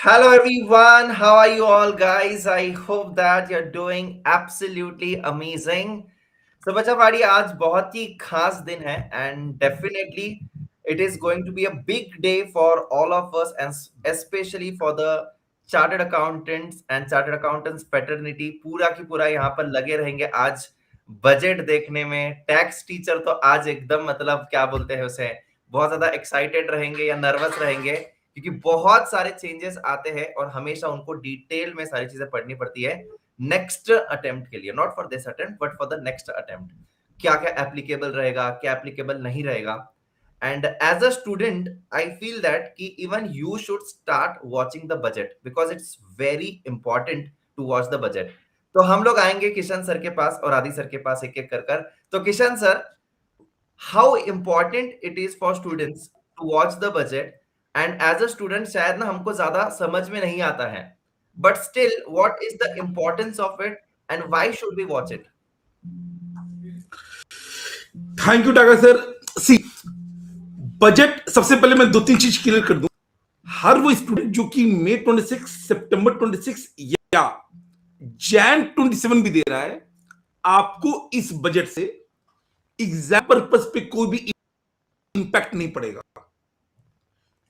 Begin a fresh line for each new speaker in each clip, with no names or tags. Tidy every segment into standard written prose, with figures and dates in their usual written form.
Hello everyone, how are you all guys? I hope that you're doing absolutely amazing. So बच्चा party आज बहुत ही खास दिन है and definitely it is going to be a big day for all of us and especially for the chartered accountants and chartered accountants fraternity पूरा की पूरा यहाँ पर लगे रहेंगे आज बजट देखने में। टैक्स टीचर तो आज एकदम मतलब क्या बोलते हैं उसे बहुत ज्यादा एक्साइटेड रहेंगे या नर्वस रहेंगे क्योंकि बहुत सारे चेंजेस आते हैं और हमेशा उनको डिटेल में सारी चीजें पढ़नी पड़ती है नेक्स्ट अटेम्प्ट के लिए, not for this attempt but for the next attempt. क्या क्या एप्लीकेबल रहेगा, क्या एप्लीकेबल नहीं रहेगा। And as a student I feel that कि even you should start watching the budget because it's very important to watch the budget. तो हम लोग आएंगे किशन सर के पास और आदि सर के पास एक एक कर। तो Kishan sir, how important it is for students to watch the budget and as a student शायद ना हमको ज्यादा समझ में नहीं आता है but still what is the importance of it and why should we watch it?
Thank you टाका सर। सी, बजट सबसे पहले मैं दो तीन चीज क्लियर कर दूं। हर वो स्टूडेंट जो कि मई 26, सितंबर 26 या जैन 27 भी दे रहा है, आपको इस बजट से एग्जाम पर्पस पे कोई भी इंपैक्ट नहीं पड़ेगा।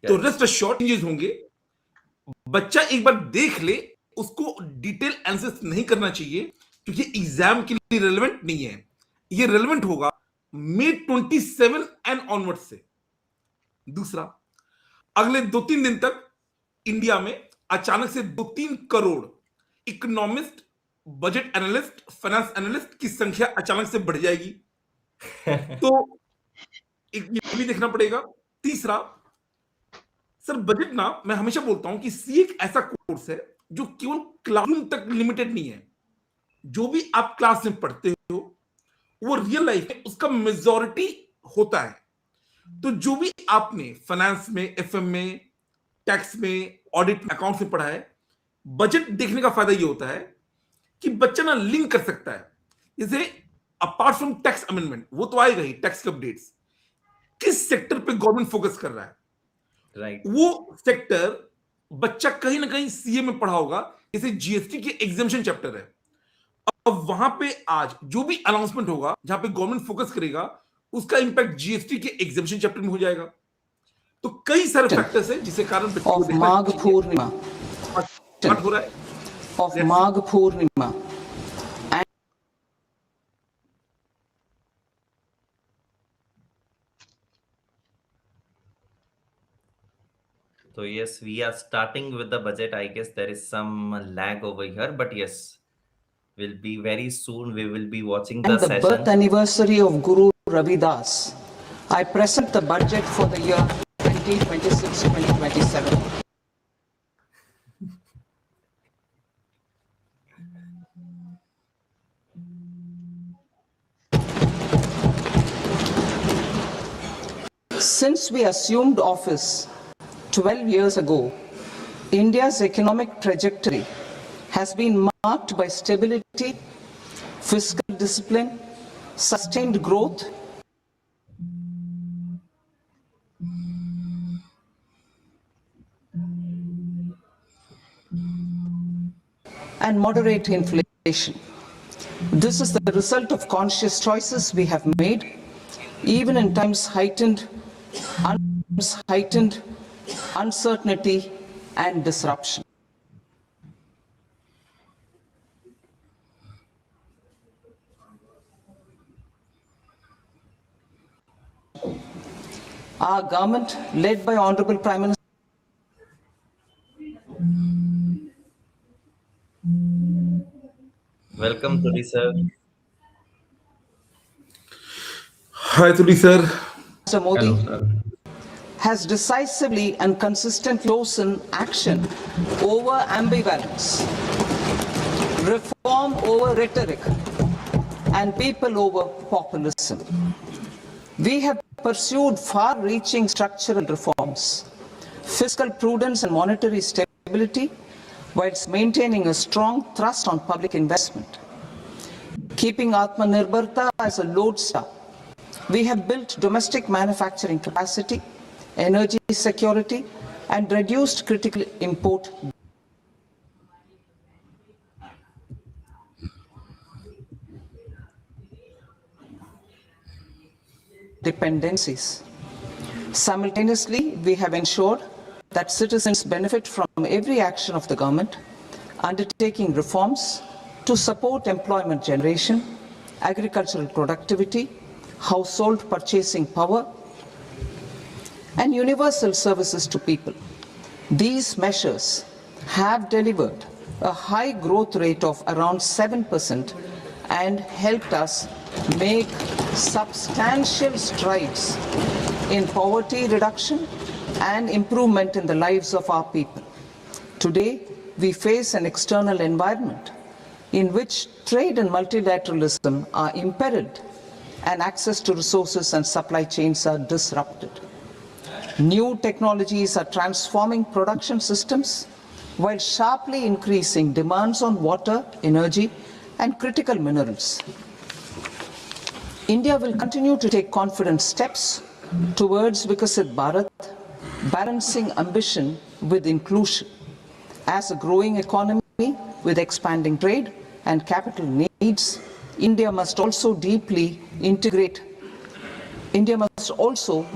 तो रेस्ट अश्योर्ड चेंजेस होंगे। बच्चा एक बार देख ले, उसको डिटेल एनालिसिस नहीं करना चाहिए क्योंकि एग्जाम के लिए रेलेवेंट नहीं है। ये रेलेवेंट होगा मई 27 एंड ऑनवर्ड से। दूसरा, अगले 2-3 दिन तक इंडिया में अचानक से 2-3 crore economist, budget analyst, finance analyst की संख्या अचानक से बढ़ जाएगी। तो ये भी देखना पड़ेगा। तीसरा, सर बजट ना, मैं हमेशा बोलता हूं कि सी एक ऐसा कोर्स है जो केवल क्लासरूम तक लिमिटेड नहीं है। जो भी आप क्लास में पढ़ते हो वो रियल लाइफ में उसका मेजॉरिटी होता है। तो जो भी आपने फाइनेंस में, एफएम में, टैक्स में, ऑडिट में, अकाउंट्स में पढ़ा है, बजट देखने का फायदा ये होता है कि बच्चा ना लिंक कर सकता है। जैसे अपार्ट फ्रॉम टैक्स अमेंडमेंट, वो तो आएगा ही, टैक्स के अपडेट्स, किस सेक्टर पे गवर्नमेंट फोकस कर रहा है,
राइट
वो सेक्टर बच्चा कहीं ना कहीं सीए में पढ़ा होगा। जैसे जीएसटी के एग्जामिशन चैप्टर है, अब वहां पे आज जो भी अनाउंसमेंट होगा जहां पे गवर्नमेंट फोकस करेगा, उसका इंपैक्ट जीएसटी के एग्जामिशन चैप्टर में हो जाएगा। तो कई सारे फैक्टर्स हैं जिसके कारण
of माघ पूर्णिमा
हो रहा है
of Magh Purnima
So yes, we are starting with the budget. I guess there is some lag over here, but yes, will be very soon. We will be watching the
and the
session.
birth anniversary of Guru Ravidas. I present the budget for the year 2026-2027. Since we assumed office 12 years ago, India's economic trajectory has been marked by stability, fiscal discipline, sustained growth, and moderate inflation. This is the result of conscious choices we have made, even in times heightened uncertainty and disruption. Our government, led by Honorable Prime Minister
Welcome, Tuli sir.
Hi Tuli sir.
Modi, has decisively and consistently chosen action over ambivalence, reform over rhetoric, and people over populism. We have pursued far-reaching structural reforms, fiscal prudence and monetary stability, whilst maintaining a strong thrust on public investment. Keeping Atmanirbharta as a lodestar, we have built domestic manufacturing capacity, energy security, and reduced critical import dependencies. Simultaneously, we have ensured that citizens benefit from every action of the government, undertaking reforms to support employment generation, agricultural productivity, household purchasing power, and universal services to people. These measures have delivered a high growth rate of around 7% and helped us make substantial strides in poverty reduction and improvement in the lives of our people. Today, we face an external environment in which trade and multilateralism are imperiled and access to resources and supply chains are disrupted. New technologies are transforming production systems while sharply increasing demands on water, energy, and critical minerals. India will continue to take confident steps towards Viksit Bharat, balancing ambition with inclusion. As a growing economy with expanding trade and capital needs, India must also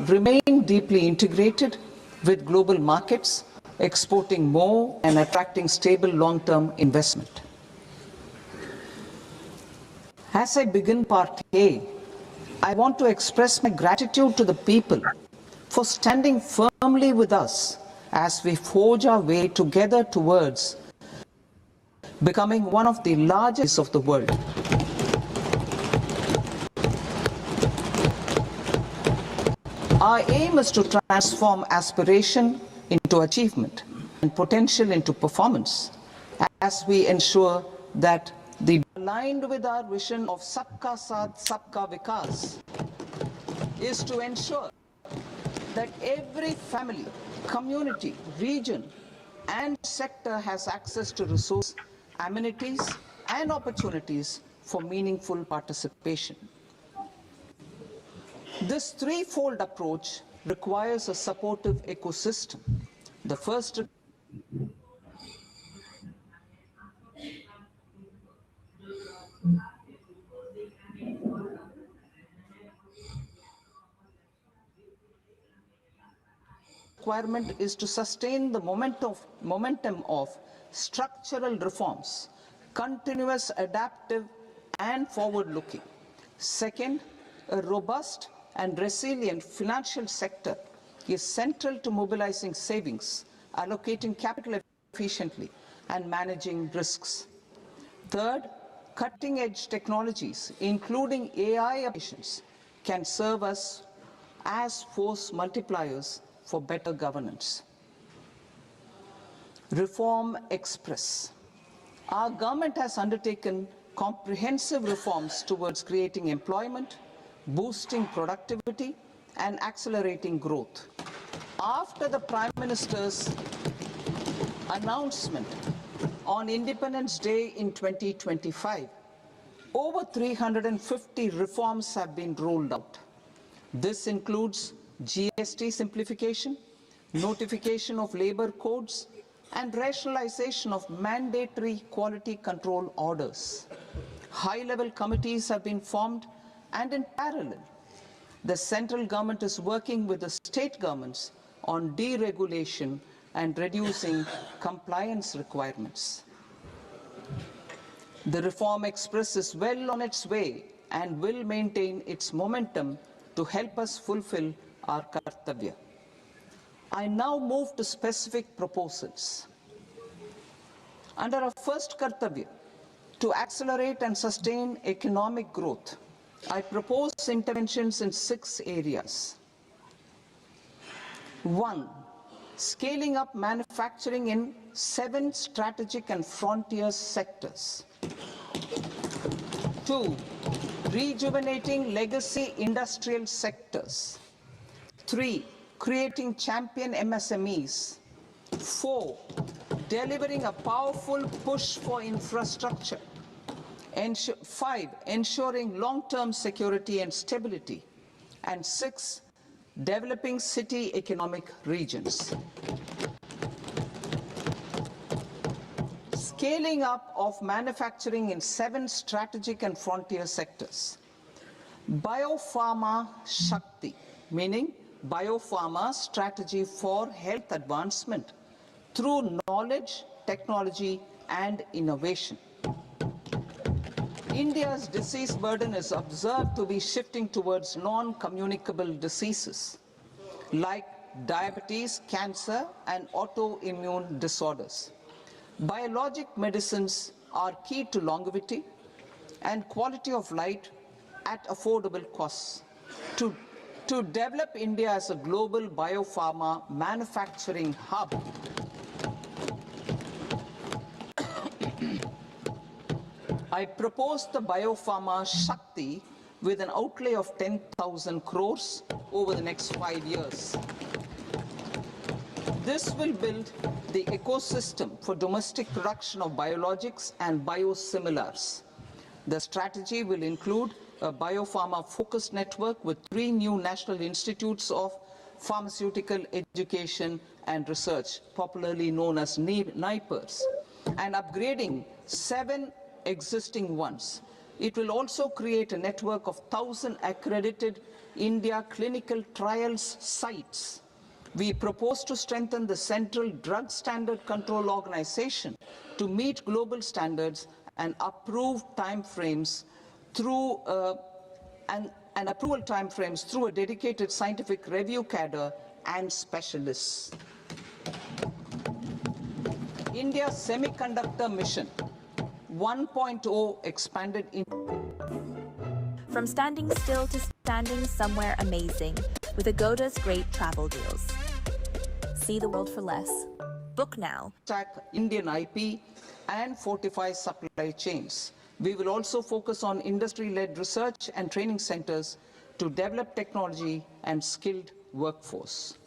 remain deeply integrated with global markets, exporting more and attracting stable long-term investment. As I begin part A, I want to express my gratitude to the people for standing firmly with us as we forge our way together towards becoming one of the largest of the world. Our aim is to transform aspiration into achievement and potential into performance as we ensure that aligned with our vision of Sabka Saath, Sabka Vikas is to ensure that every family, community, region and sector has access to resources, amenities and opportunities for meaningful participation. This threefold approach requires a supportive ecosystem. The first requirement is to sustain the momentum of structural reforms, continuous, adaptive and forward-looking. Second, a robust and resilient financial sector is central to mobilizing savings, allocating capital efficiently and managing risks. Third, cutting-edge technologies, including AI applications, can serve us as force multipliers for better governance. Reform Express. Our government has undertaken comprehensive reforms towards creating employment, boosting productivity, and accelerating growth. After the Prime Minister's announcement on Independence Day in 2025, over 350 reforms have been rolled out. This includes GST simplification, notification of labor codes, and rationalization of mandatory quality control orders. High-level committees have been formed, and in parallel, the central government is working with the state governments on deregulation and reducing compliance requirements. The Reform Express is well on its way and will maintain its momentum to help us fulfill our kartavya. I now move to specific proposals. Under our first kartavya, to accelerate and sustain economic growth, I propose interventions in 6 areas. 1. Scaling up manufacturing in 7 strategic and frontier sectors. 2. Rejuvenating legacy industrial sectors. 3. Creating champion MSMEs. 4. Delivering a powerful push for infrastructure. 5. Ensuring long-term security and stability. And 6. Developing city economic regions. scaling up of manufacturing in 7 strategic and frontier sectors. Biopharma Shakti, meaning biopharma strategy for health advancement through knowledge, technology, and innovation. India's disease burden is observed to be shifting towards non-communicable diseases like diabetes, cancer, and autoimmune disorders. Biologic medicines are key to longevity and quality of life at affordable costs. To develop India as a global biopharma manufacturing hub, I propose the Biopharma Shakti with an outlay of 10,000 crores over the next 5 years. This will build the ecosystem for domestic production of biologics and biosimilars. The strategy will include a biopharma-focused network with 3 new national institutes of pharmaceutical education and research, popularly known as NIPERs, and upgrading 7 existing ones. It will also create a network of 1,000 accredited India clinical trials sites. We propose to strengthen the Central Drug Standard Control Organization to meet global standards and approve timeframes through approval timeframes through a dedicated scientific review cadre and specialists. India's semiconductor mission 1.0 expanded in
From standing still to standing somewhere amazing with Agoda's great travel deals. See the world for less. Book now.
Indian IP and fortify supply chains. We will also focus on industry-led research and training centers to develop technology and skilled workforce.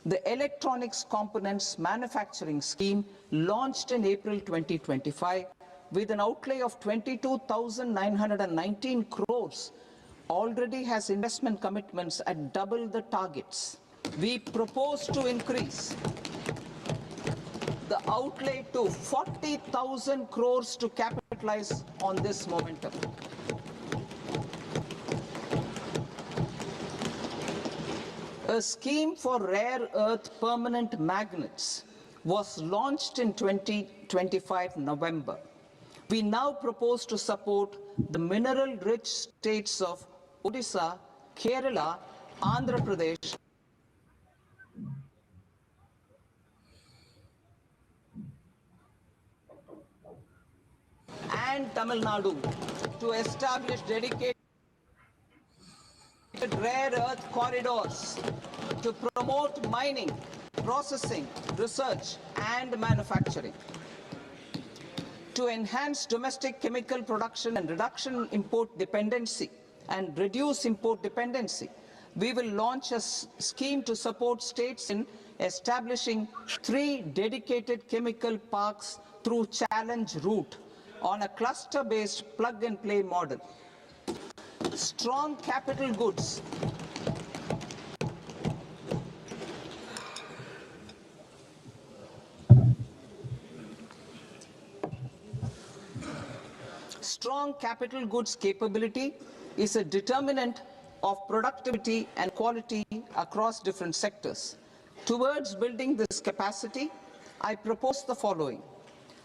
The Electronics Components Manufacturing Scheme launched in April 2025 with an outlay of 22,919 crores already has investment commitments at double the targets. We propose to increase the outlay to 40,000 crores to capitalize on this momentum. A scheme for rare earth permanent magnets was launched in 2025 November. We now propose to support the mineral-rich states of Odisha, Kerala, Andhra Pradesh, and Tamil Nadu to establish dedicated rare earth corridors to promote mining, processing, research, and manufacturing. To enhance domestic chemical production and reduction import dependency and reduce import dependency, we will launch a scheme to support states in establishing 3 dedicated chemical parks through challenge route on a cluster-based plug-and-play model. Strong capital goods. Strong capital goods capability is a determinant of productivity and quality across different sectors. Towards building this capacity, I propose the following.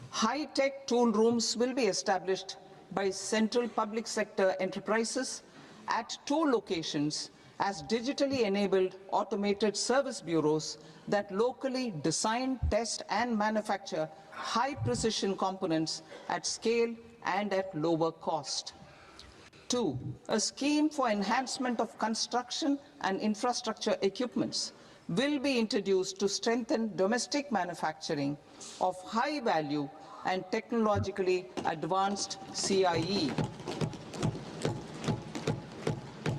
High-tech tool rooms will be established by central public sector enterprises at 2 locations as digitally enabled automated service bureaus that locally design, test, and manufacture high-precision components at scale and at lower cost. 2. A scheme for enhancement of construction and infrastructure equipments will be introduced to strengthen domestic manufacturing of high-value and technologically advanced CIE.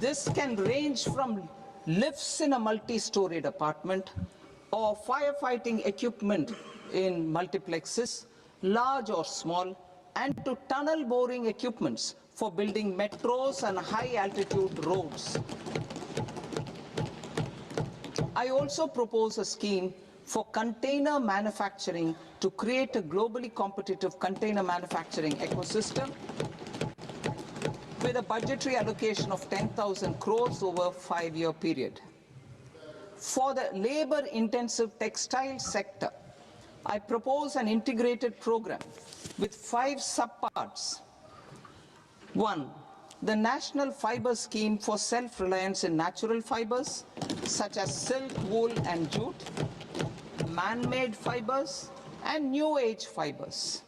This can range from lifts in a multi-storied apartment or firefighting equipment in multiplexes, large or small, and to tunnel boring equipments for building metros and high-altitude roads. I also propose a scheme for container manufacturing to create a globally competitive container manufacturing ecosystem with a budgetary allocation of 10,000 crores over a 5-year period. For the labor-intensive textile sector, I propose an integrated program with 5 subparts. 1. The National Fiber Scheme for self-reliance in natural fibers, such as silk, wool, and jute, man-made fibers, and new-age fibers.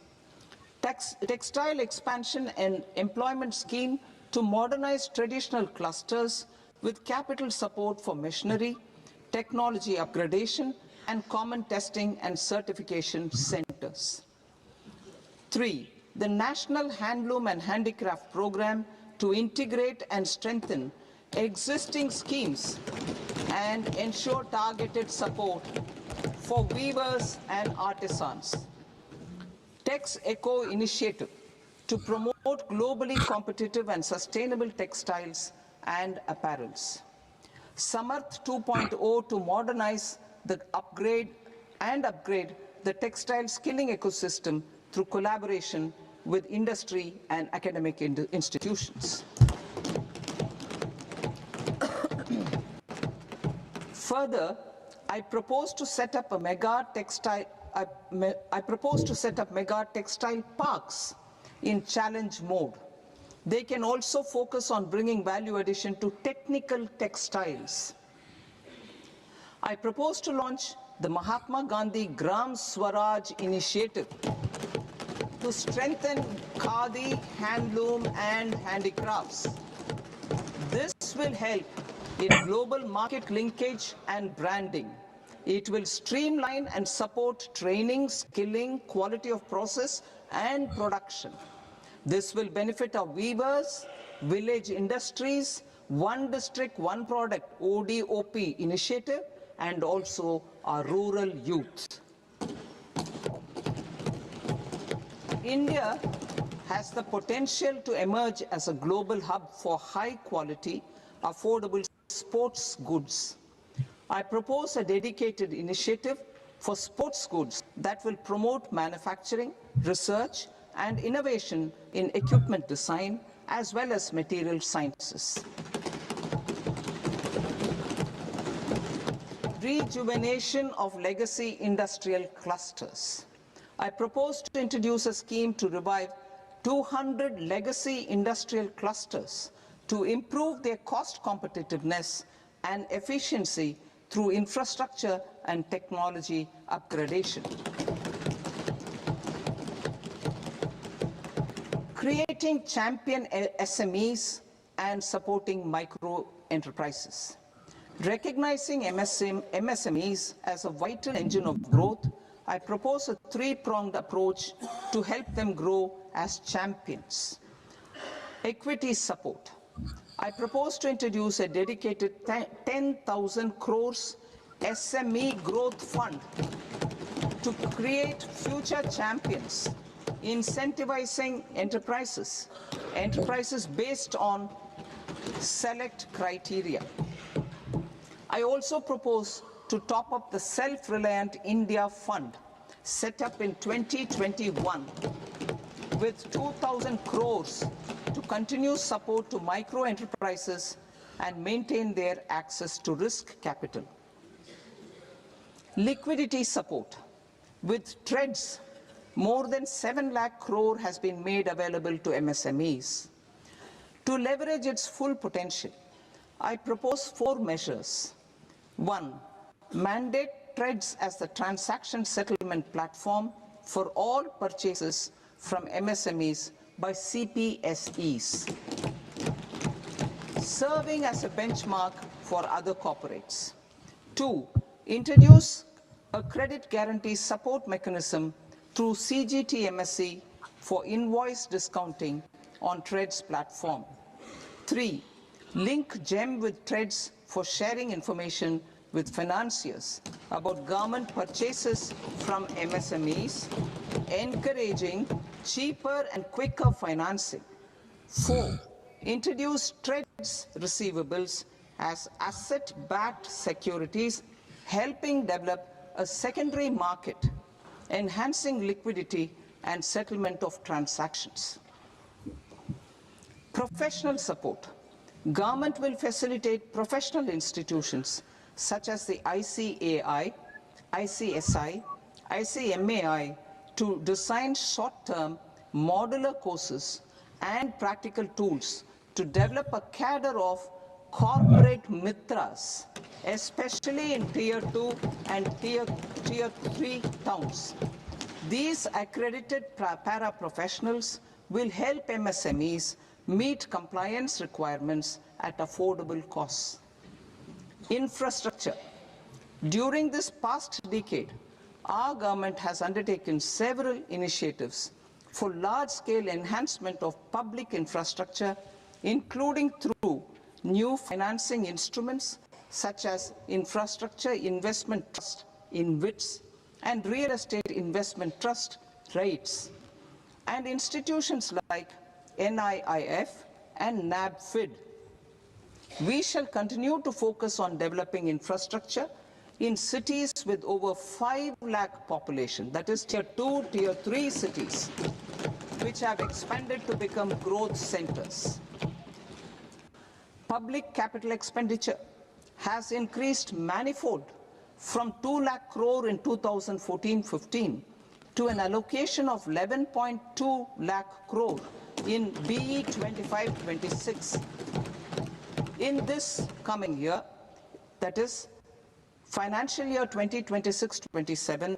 Textile expansion and employment scheme to modernize traditional clusters with capital support for machinery, technology upgradation, and common testing and certification centers. 3. The National Handloom and Handicraft Program to integrate and strengthen existing schemes and ensure targeted support for weavers and artisans. Tex Eco initiative to promote globally competitive and sustainable textiles and apparels. Samarth 2.0 to modernize the upgrade the textile skilling ecosystem through collaboration with industry and academic institutions. Further, I propose to set up mega textile parks in challenge mode. They can also focus on bringing value addition to technical textiles. I propose to launch the Mahatma Gandhi Gram Swaraj initiative to strengthen khadi, handloom, and handicrafts. This will help in global market linkage and branding. It will streamline and support training, skilling, quality of process, and production. This will benefit our weavers, village industries, one district, one product, ODOP initiative, and also our rural youth. India has the potential to emerge as a global hub for high quality, affordable sports goods. I propose a dedicated initiative for sports goods that will promote manufacturing, research, and innovation in equipment design as well as material sciences. Rejuvenation of legacy industrial clusters. I propose to introduce a scheme to revive 200 legacy industrial clusters to improve their cost competitiveness and efficiency through infrastructure and technology upgradation. Creating champion SMEs and supporting micro enterprises. Recognizing MSMEs as a vital engine of growth, I propose a 3-pronged approach to help them grow as champions. Equity support. I propose to introduce a dedicated 10,000 crores SME growth fund to create future champions, incentivizing enterprises based on select criteria. I also propose to top up the Self-Reliant India Fund, set up in 2021, with 2,000 crores to continue support to micro enterprises and maintain their access to risk capital. Liquidity support. With TREDS, more than 7 lakh crore has been made available to MSMEs. To leverage its full potential, I propose 4 measures. 1. Mandate TREDS as the transaction settlement platform for all purchases from MSMEs by CPSEs, serving as a benchmark for other corporates. 2. Introduce a credit guarantee support mechanism through CGT-MSE for invoice discounting on TREDS platform. 3. Link GEM with TREDS for sharing information with financiers about government purchases from MSMEs, encouraging cheaper and quicker financing. 4. Introduce TREDS receivables as asset-backed securities, helping develop a secondary market, enhancing liquidity and settlement of transactions. Professional support. Government will facilitate professional institutions such as the ICAI, ICSI, ICMAI to design short-term modular courses and practical tools to develop a cadre of corporate mitras, especially in Tier 2 and Tier 3 towns. These accredited para-professionals will help MSMEs meet compliance requirements at affordable costs. Infrastructure. During this past decade, our government has undertaken several initiatives for large-scale enhancement of public infrastructure, including through new financing instruments such as Infrastructure Investment Trust (InvITs) and Real Estate Investment Trust (REITs), and institutions like NIIF and NABFID. We shall continue to focus on developing infrastructure in cities with over 5 lakh population, that is Tier 2, Tier 3 cities, which have expanded to become growth centers. Public capital expenditure has increased manifold from 2 lakh crore in 2014-15 to an allocation of 11.2 lakh crore in BE 25-26. In this coming year, that is financial year 2026-27,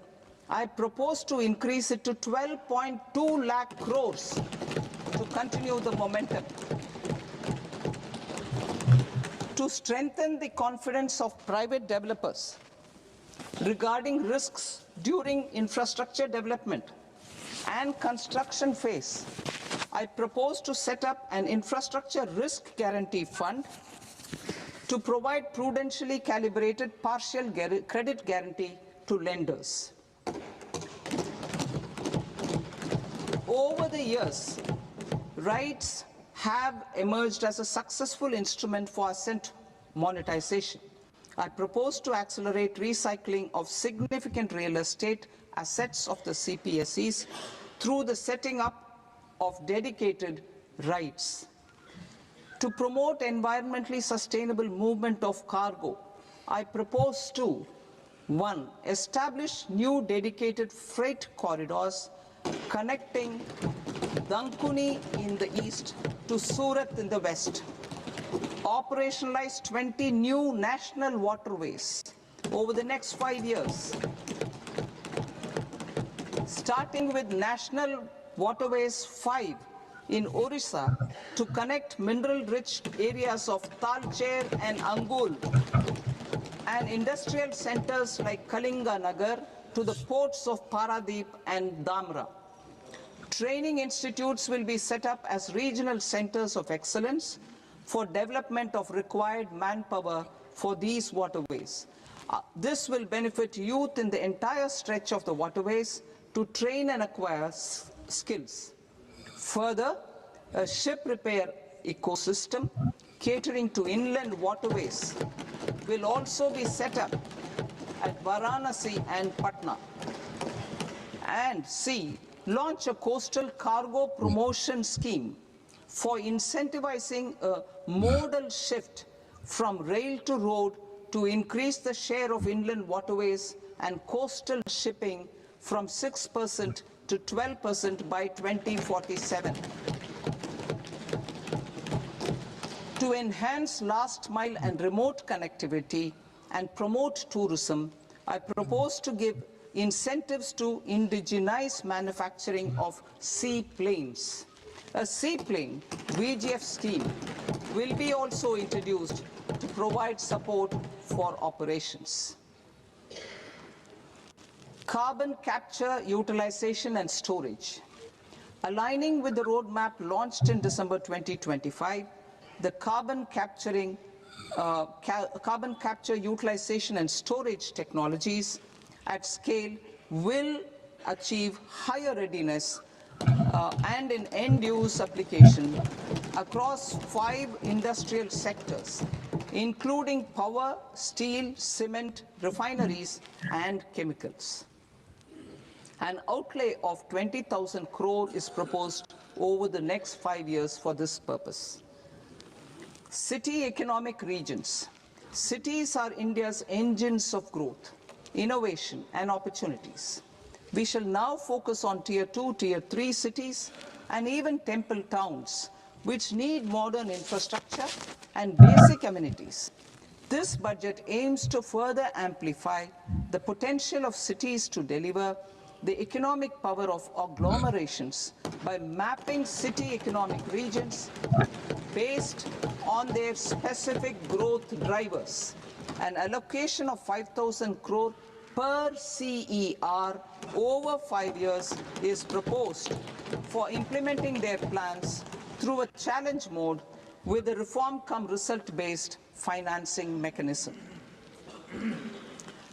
I propose to increase it to 12.2 lakh crores to continue the momentum. To strengthen the confidence of private developers regarding risks during infrastructure development and construction phase, I propose to set up an infrastructure risk guarantee fund to provide prudentially calibrated partial credit guarantee to lenders. Over the years, REITs have emerged as a successful instrument for asset monetization. I propose to accelerate recycling of significant real estate assets of the CPSEs through the setting up of dedicated REITs. To promote environmentally sustainable movement of cargo, I propose to 1. Establish new dedicated freight corridors connecting Dankuni in the east to Surat in the west. Operationalize 20 new national waterways over the next 5 years, starting with National Waterways 5 in Orissa to connect mineral-rich areas of Talcher and Angul and industrial centers like Kalinga Nagar to the ports of Paradeep and Dhamra. Training institutes will be set up as regional centers of excellence for development of required manpower for these waterways. This will benefit youth in the entire stretch of the waterways to train and acquire skills. Further, a ship repair ecosystem catering to inland waterways will also be set up at Varanasi and Patna. And C, launch a coastal cargo promotion scheme for incentivizing a modal shift from rail to road to increase the share of inland waterways and coastal shipping from 6% to 12% by 2047. To enhance last mile and remote connectivity and promote tourism, I propose to give incentives to indigenize manufacturing of seaplanes. A seaplane VGF scheme will be also introduced to provide support for operations. Carbon capture, utilization and storage. Aligning with the roadmap launched in December 2025, the carbon capture, utilization and storage technologies at scale will achieve higher readiness and in end-use application across 5 industrial sectors including power, steel, cement, refineries, and chemicals. An outlay of 20,000 crore is proposed over the next 5 years for this purpose. City economic regions. Cities are India's engines of growth, innovation, and opportunities. We shall now focus on Tier 2, Tier 3 cities, and even temple towns, which need modern infrastructure and basic amenities. This budget aims to further amplify the potential of cities to deliver the economic power of agglomerations by mapping city economic regions based on their specific growth drivers. An allocation of 5,000 crore per CER over 5 years is proposed for implementing their plans through a challenge mode with a reform cum result-based financing mechanism.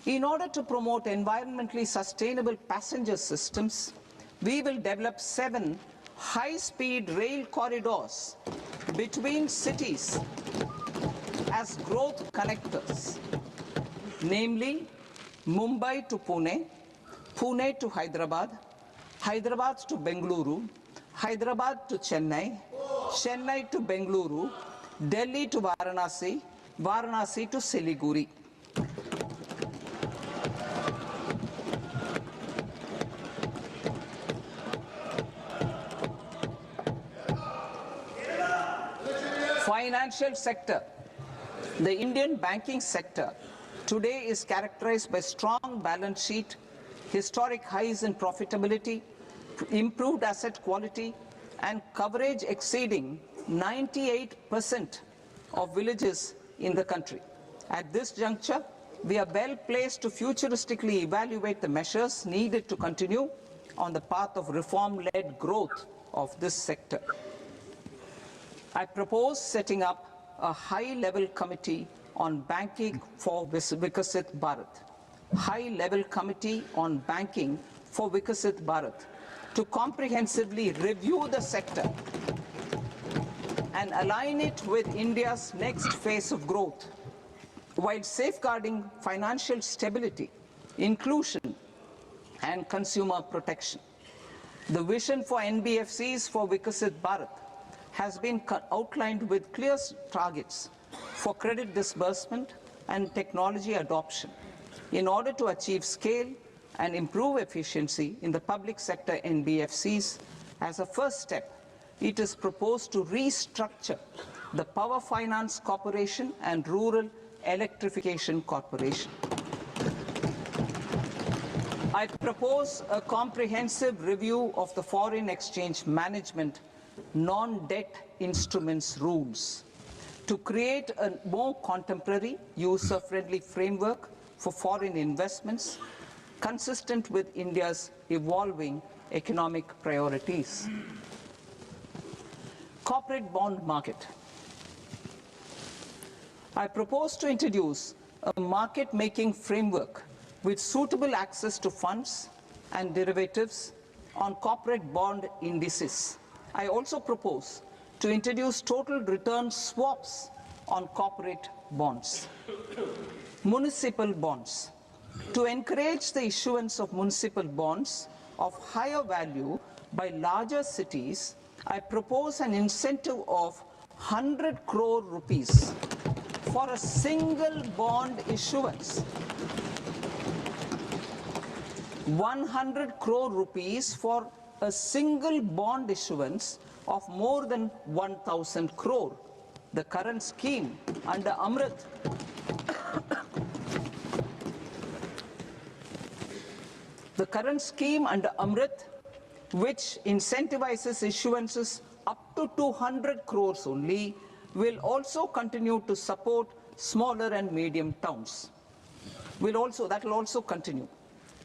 In order to promote environmentally sustainable passenger systems, we will develop 7 high-speed rail corridors between cities as growth connectors, namely Mumbai to Pune, Pune to Hyderabad, Hyderabad to Bengaluru, Hyderabad to Chennai, Chennai to Bengaluru, Delhi to Varanasi, Varanasi to Siliguri. Financial sector. The Indian banking sector today is characterized by strong balance sheet, historic highs in profitability, improved asset quality, and coverage exceeding 98% of villages in the country. At this juncture, we are well placed to futuristically evaluate the measures needed to continue on the path of reform-led growth of this sector. I propose setting up a high-level committee on banking for Vikasit Bharat. High-level committee on banking for Vikasit Bharat to comprehensively review the sector and align it with India's next phase of growth, while safeguarding financial stability, inclusion, and consumer protection. The vision for NBFCs for Vikasit Bharat has been outlined with clear targets for credit disbursement and technology adoption in order to achieve scale and improve efficiency in the public sector NBFCs. As a first step, it is proposed to restructure the Power Finance Corporation and Rural Electrification Corporation. I propose a comprehensive review of the foreign exchange management non-debt instruments rules to create a more contemporary, user-friendly framework for foreign investments consistent with India's evolving economic priorities. Corporate bond market. I propose to introduce a market-making framework with suitable access to funds and derivatives on corporate bond indices. I also propose to introduce total return swaps on corporate bonds. Municipal bonds. To encourage the issuance of municipal bonds of higher value by larger cities, I propose an incentive of 100 crore rupees for a single bond issuance. 100 crore rupees for a single bond issuance of more than 1,000 crore. The current scheme under Amrit which incentivizes issuances up to 200 crores only, will also continue to support smaller and medium towns. That will also continue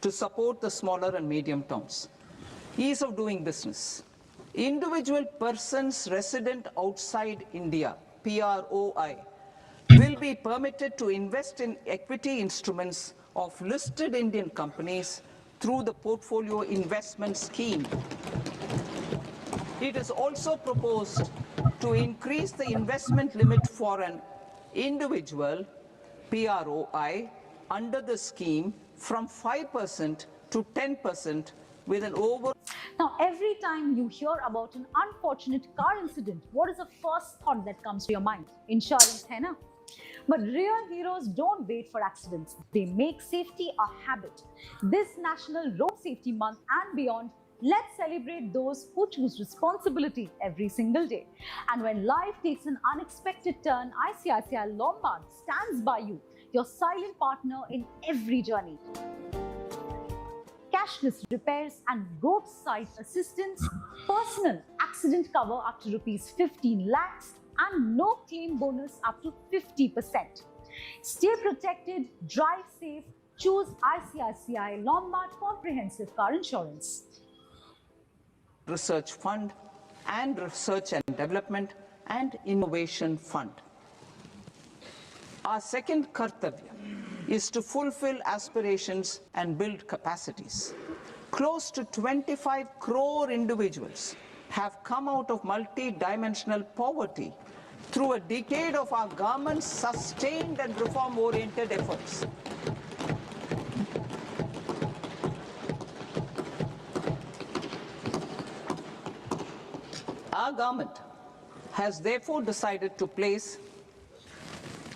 to support the smaller and medium towns. Ease of doing business. Individual persons resident outside India, PROI, will be permitted to invest in equity instruments of listed Indian companies through the portfolio investment scheme. It is also proposed to increase the investment limit for an individual PROI under the scheme from 5% to 10% with an over.
Now, every time you hear about an unfortunate car incident, what is the first thought that comes to your mind? Insurance, hai na? But real heroes don't wait for accidents. They make safety a habit. This National Road Safety Month and beyond, let's celebrate those who choose responsibility every single day. And when life takes an unexpected turn, ICICI Lombard stands by you, your silent partner in every journey. Cashless repairs and roadside assistance, personal accident cover up to rupees 15 lakhs, and no claim bonus up to 50%. Stay protected, drive safe, choose ICICI Lombard Comprehensive Car Insurance.
Research Fund and Research and Development and Innovation Fund. Our second kartavya is to fulfill aspirations and build capacities. Close to 25 crore individuals have come out of multi-dimensional poverty through a decade of our government's sustained and reform-oriented efforts. Our government has therefore decided to place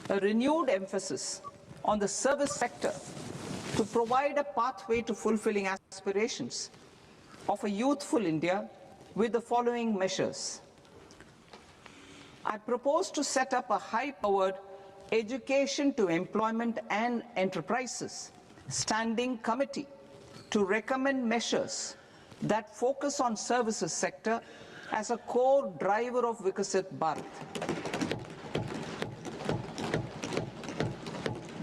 a renewed emphasis on the service sector to provide a pathway to fulfilling aspirations of a youthful India with the following measures. I propose to set up a high-powered Education to Employment and Enterprises Standing Committee to recommend measures that focus on services sector as a core driver of Viksit Bharat.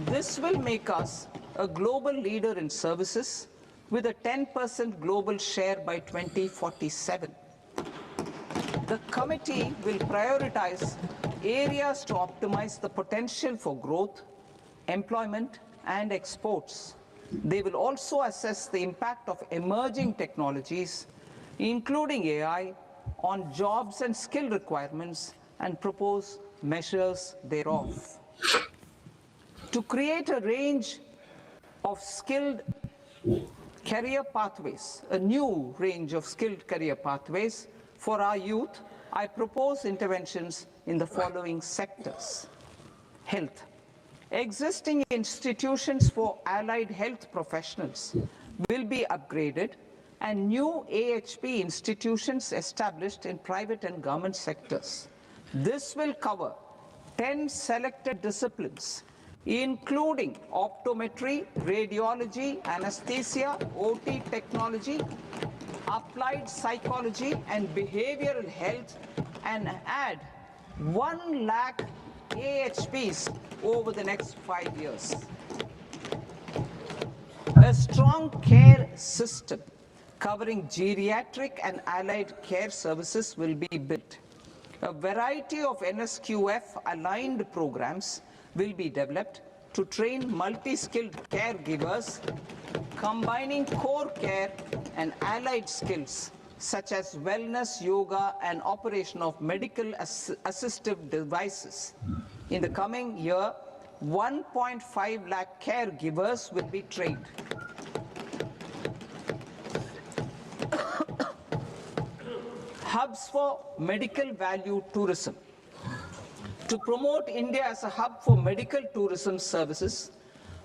This will make us a global leader in services with a 10% global share by 2047. The committee will prioritize areas to optimize the potential for growth, employment, and exports. They will also assess the impact of emerging technologies, including AI, on jobs and skill requirements and propose measures thereof. To create a range of skilled career pathways, a new range of skilled career pathways for our youth, I propose interventions in the following sectors. Health. Existing institutions for allied health professionals will be upgraded and new AHP institutions established in private and government sectors. This will cover 10 selected disciplines, including optometry, radiology, anesthesia, OT technology, applied psychology and behavioral health, and add 1 lakh AHPs over the next 5 years. A strong care system covering geriatric and allied care services will be built. A variety of NSQF-aligned programs will be developed to train multi-skilled caregivers, combining core care and allied skills such as wellness, yoga, and operation of medical assistive devices. In the coming year, 1.5 lakh caregivers will be trained. Hubs for medical value tourism. To promote India as a hub for medical tourism services,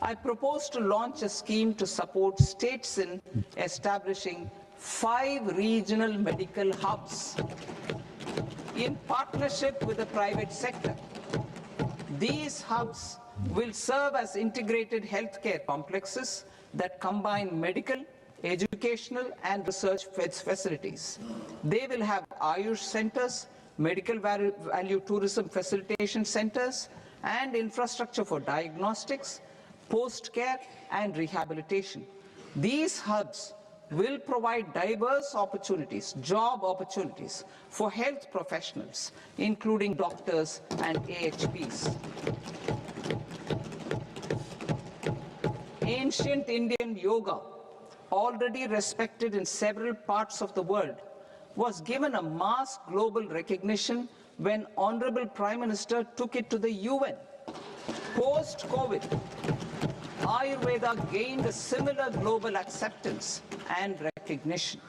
I propose to launch a scheme to support states in establishing 5 regional medical hubs in partnership with the private sector. These hubs will serve as integrated healthcare complexes that combine medical, educational, and research facilities. They will have Ayush centers, medical value tourism facilitation centers, and infrastructure for diagnostics, post-care, and rehabilitation. These hubs will provide diverse opportunities, job opportunities for health professionals, including doctors and AHPs. Ancient Indian yoga, already respected in several parts of the world, was given a mass global recognition when Honorable Prime Minister took it to the UN Post-COVID, Ayurveda gained a similar global acceptance and recognition.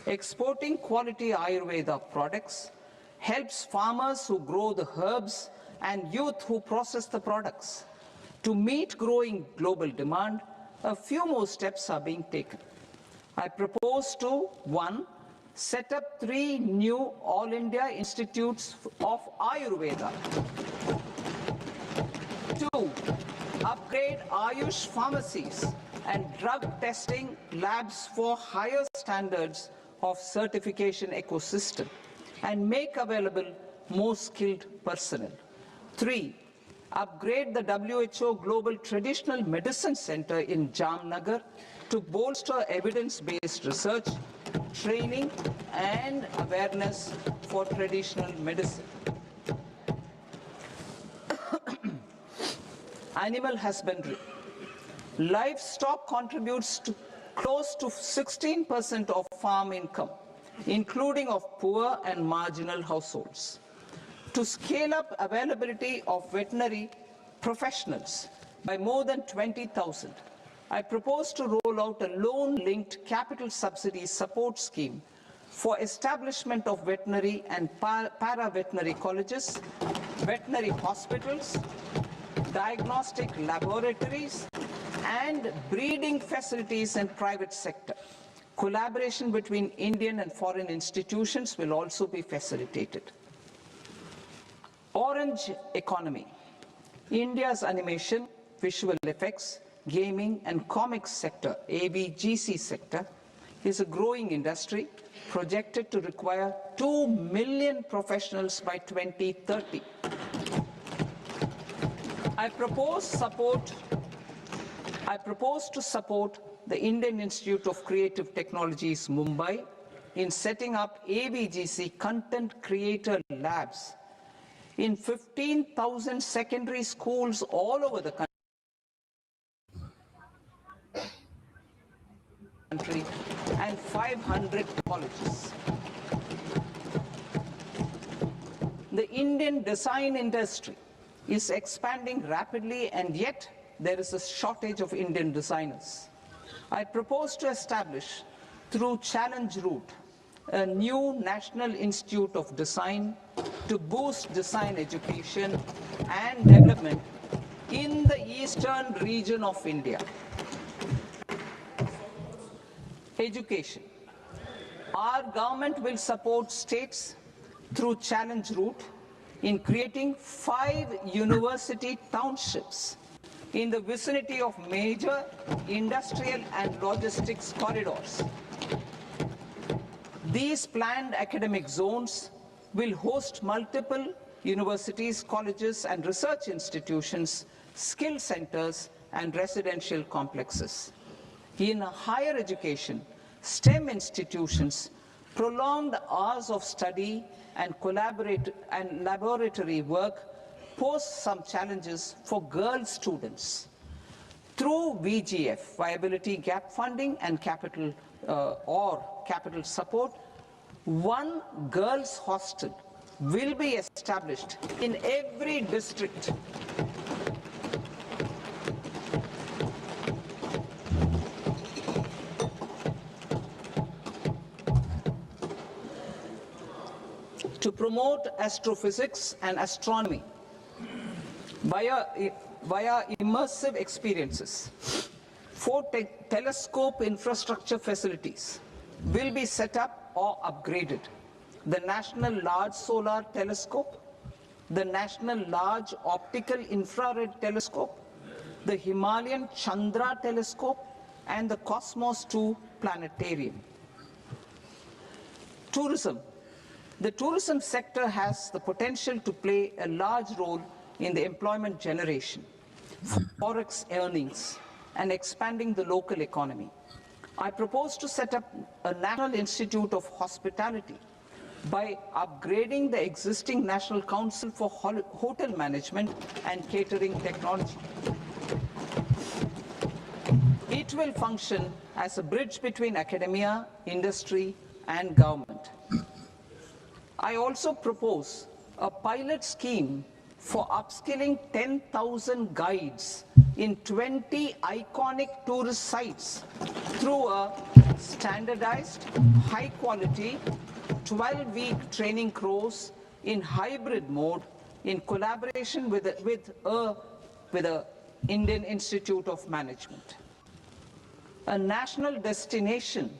Exporting quality Ayurveda products helps farmers who grow the herbs and youth who process the products. To meet growing global demand, a few more steps are being taken. I propose to, 1, set up 3 new All India Institutes of Ayurveda. 2, upgrade Ayush pharmacies and drug testing labs for higher standards of certification ecosystem and make available more skilled personnel. 3, upgrade the WHO Global Traditional Medicine Center in Jamnagar to bolster evidence-based research, training and awareness for traditional medicine. Animal husbandry. Livestock contributes to close to 16% of farm income, including of poor and marginal households. To scale up availability of veterinary professionals by more than 20,000, I propose to roll out a loan-linked capital subsidy support scheme for establishment of veterinary and para-veterinary colleges, veterinary hospitals, diagnostic laboratories, and breeding facilities in private sector. Collaboration between Indian and foreign institutions will also be facilitated. Orange economy. India's animation, visual effects, gaming and comics sector, AVGC sector, is a growing industry projected to require 2 million professionals by 2030. I propose to support the Indian Institute of Creative Technologies, Mumbai, in setting up AVGC content creator labs in 15,000 secondary schools all over the country and 500 colleges. The Indian design industry is expanding rapidly, and yet there is a shortage of Indian designers. I propose to establish, through Challenge Route, a new National Institute of Design to boost design education and development in the eastern region of India. Education. Our government will support states through Challenge Route in creating 5 university townships in the vicinity of major industrial and logistics corridors. These planned academic zones will host multiple universities, colleges and research institutions, skill centers and residential complexes. In higher education, STEM institutions, prolonged hours of study and laboratory work pose some challenges for girl students. Through VGF, Viability Gap Funding and capital support, 1 girls' hostel will be established in every district. To promote astrophysics and astronomy via immersive experiences. 4 telescope infrastructure facilities will be set up or upgraded. The National Large Solar Telescope, the National Large Optical Infrared Telescope, the Himalayan Chandra Telescope, and the Cosmos 2 Planetarium. Tourism. The tourism sector has the potential to play a large role in the employment generation, forex earnings, and expanding the local economy. I propose to set up a National Institute of Hospitality by upgrading the existing National Council for Hotel Management and Catering Technology. It will function as a bridge between academia, industry, and government. I also propose a pilot scheme for upskilling 10,000 guides in 20 iconic tourist sites through a standardized, high-quality, 12-week training course in hybrid mode in collaboration with the Indian Institute of Management. A national destination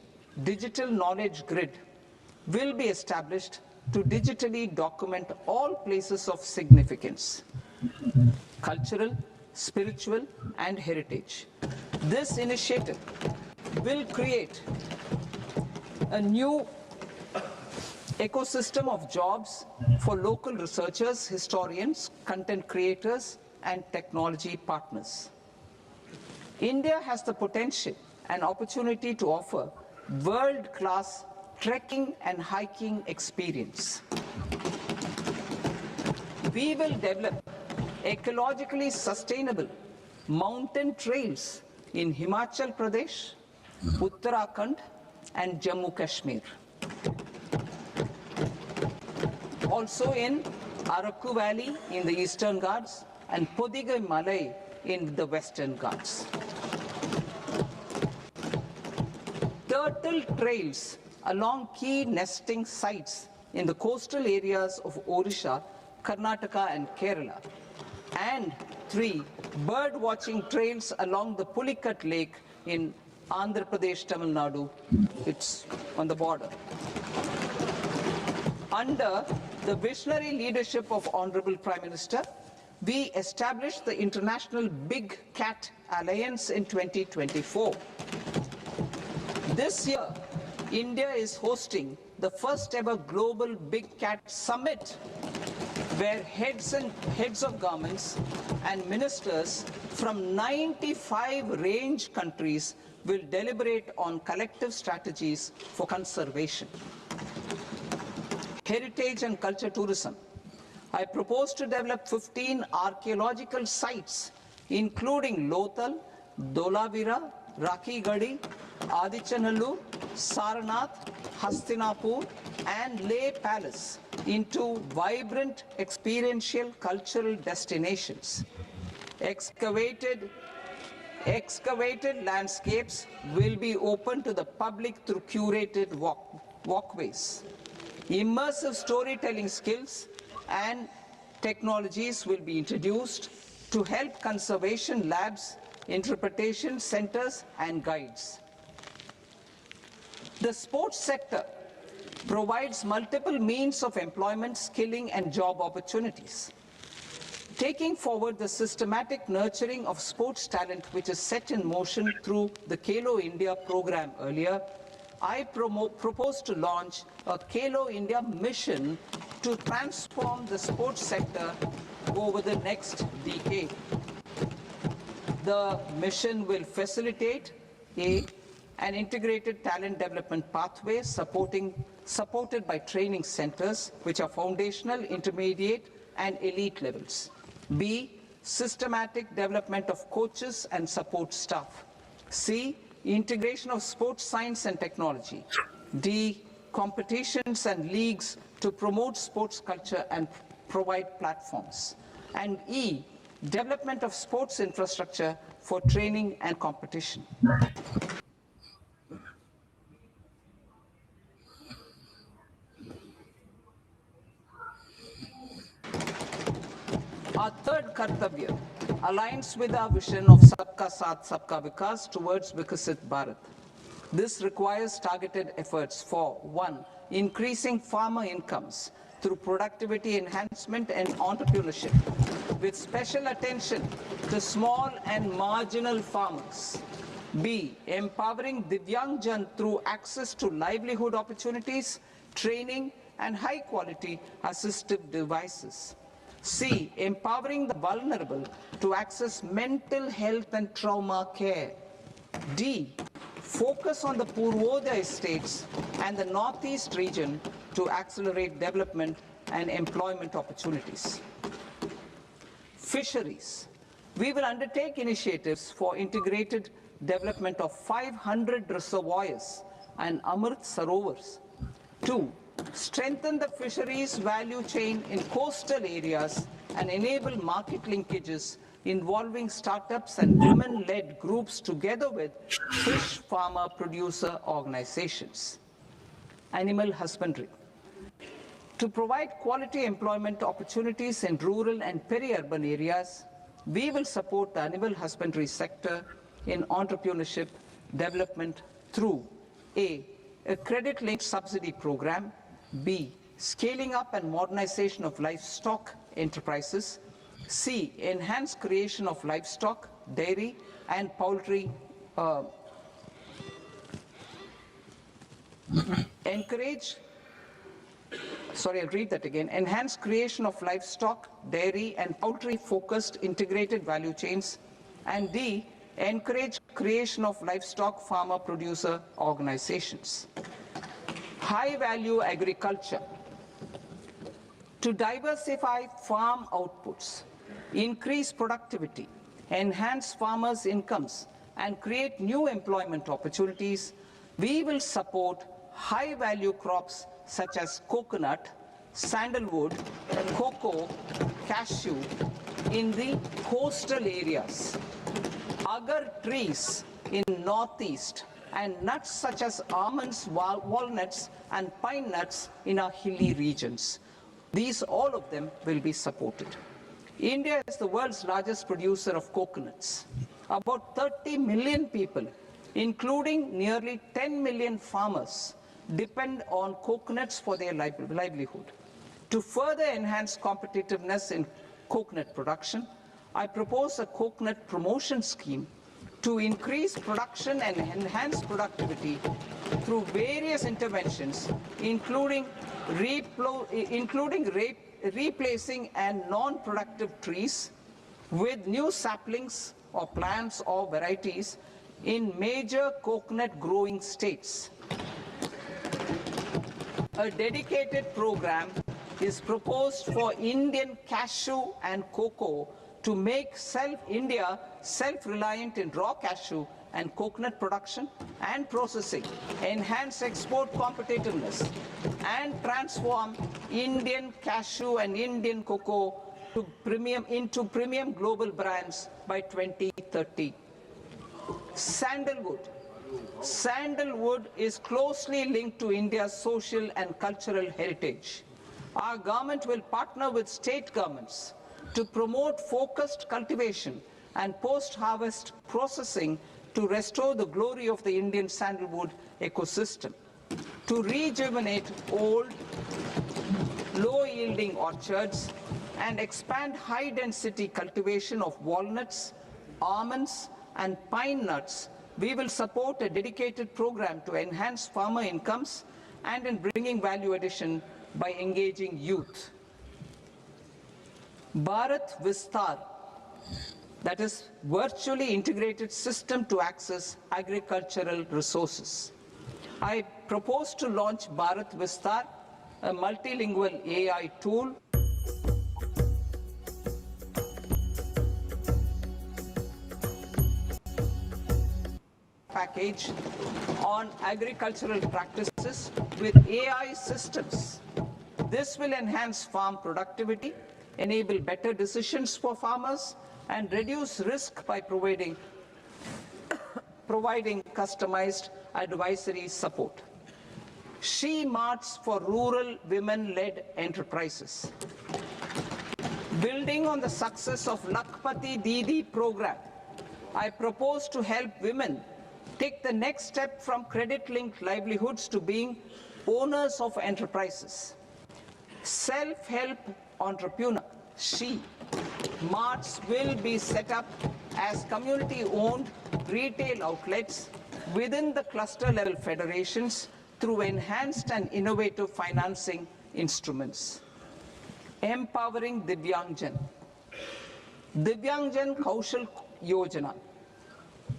digital knowledge grid will be established to digitally document all places of significance, cultural, spiritual, and heritage. This initiative will create a new ecosystem of jobs for local researchers, historians, content creators, and technology partners. India has the potential and opportunity to offer world-class trekking and hiking experience. We will develop ecologically sustainable mountain trails in Himachal Pradesh, Uttarakhand, and Jammu Kashmir. Also in Araku Valley in the Eastern Ghats and Podigai Malai in the Western Ghats. Turtle trails along key nesting sites in the coastal areas of Odisha, Karnataka, and Kerala. And 3, bird watching trails along the Pulikat Lake in Andhra Pradesh, Tamil Nadu. It's on the border. Under the visionary leadership of Honorable Prime Minister, we established the International Big Cat Alliance in 2024. This year, India is hosting the first ever Global Big Cat Summit, where heads of governments and ministers from 95 range countries will deliberate on collective strategies for conservation. Heritage and culture tourism. I propose to develop 15 archaeological sites, including Lothal, Dolavira, Rakigadi, Adichanallur, Saranath, Hastinapur, and Leh Palace into vibrant experiential cultural destinations. Excavated landscapes will be open to the public through curated walkways. Immersive storytelling skills and technologies will be introduced to help conservation labs, interpretation centers, and guides. The sports sector provides multiple means of employment, skilling, and job opportunities. Taking forward the systematic nurturing of sports talent, which is set in motion through the Khelo India program earlier, I propose to launch a Khelo India mission to transform the sports sector over the next decade. The mission will facilitate an integrated talent development pathway supported by training centers, which are foundational, intermediate, and elite levels. B, systematic development of coaches and support staff. C, integration of sports science and technology. D, competitions and leagues to promote sports culture and provide platforms. And E, development of sports infrastructure for training and competition. Our third Kartavya aligns with our vision of Sabka Saath, Sabka Vikas towards Vikasit Bharat. This requires targeted efforts for 1, increasing farmer incomes through productivity enhancement and entrepreneurship, with special attention to small and marginal farmers. B, empowering Divyangjan through access to livelihood opportunities, training, and high-quality assistive devices. C, empowering the vulnerable to access mental health and trauma care. D, focus on the Purvodaya states and the Northeast region to accelerate development and employment opportunities. Fisheries. We will undertake initiatives for integrated development of 500 reservoirs and Amrit Sarovars to strengthen the fisheries value chain in coastal areas, and enable market linkages involving startups and women-led groups together with fish farmer producer organizations. Animal husbandry. To provide quality employment opportunities in rural and peri-urban areas, we will support the animal husbandry sector in entrepreneurship development through A credit-linked subsidy program, B, scaling up and modernization of livestock enterprises, C, enhanced creation of livestock, dairy, and poultry I'll read that again. Enhance creation of livestock, dairy, and poultry-focused integrated value chains. And D, encourage creation of livestock farmer-producer organizations. High-value agriculture. To diversify farm outputs, increase productivity, enhance farmers' incomes, and create new employment opportunities, we will support high-value crops such as coconut, sandalwood, cocoa, cashew in the coastal areas, agar trees in northeast, and nuts such as almonds, walnuts, and pine nuts in our hilly regions. All of them will be supported. India is the world's largest producer of coconuts. About 30 million people, including nearly 10 million farmers, depend on coconuts for their livelihood. To further enhance competitiveness in coconut production, I propose a coconut promotion scheme to increase production and enhance productivity through various interventions, including replacing and non-productive trees with new saplings or plants or varieties in major coconut growing states. A dedicated program is proposed for Indian cashew and cocoa to make India self-reliant in raw cashew and coconut production and processing, enhance export competitiveness, and transform Indian cashew and Indian cocoa into premium global brands by 2030. Sandalwood. Sandalwood is closely linked to India's social and cultural heritage. Our government will partner with state governments to promote focused cultivation and post-harvest processing to restore the glory of the Indian sandalwood ecosystem, to rejuvenate old, low-yielding orchards, and expand high-density cultivation of walnuts, almonds, and pine nuts. We will support a dedicated program to enhance farmer incomes and in bringing value addition by engaging youth. Bharat Vistar, that is virtually integrated system to access agricultural resources. I propose to launch Bharat Vistar, a multilingual AI tool package on agricultural practices with AI systems. This will enhance farm productivity, enable better decisions for farmers, and reduce risk by providing customized advisory support. She Marts for rural women-led enterprises. Building on the success of Lakpati Didi program, I propose to help women take the next step from credit-linked livelihoods to being owners of enterprises. Self-help entrepreneur, She Marts will be set up as community-owned retail outlets within the cluster-level federations through enhanced and innovative financing instruments. Empowering Divyangjan. Divyangjan Kaushal Yojana.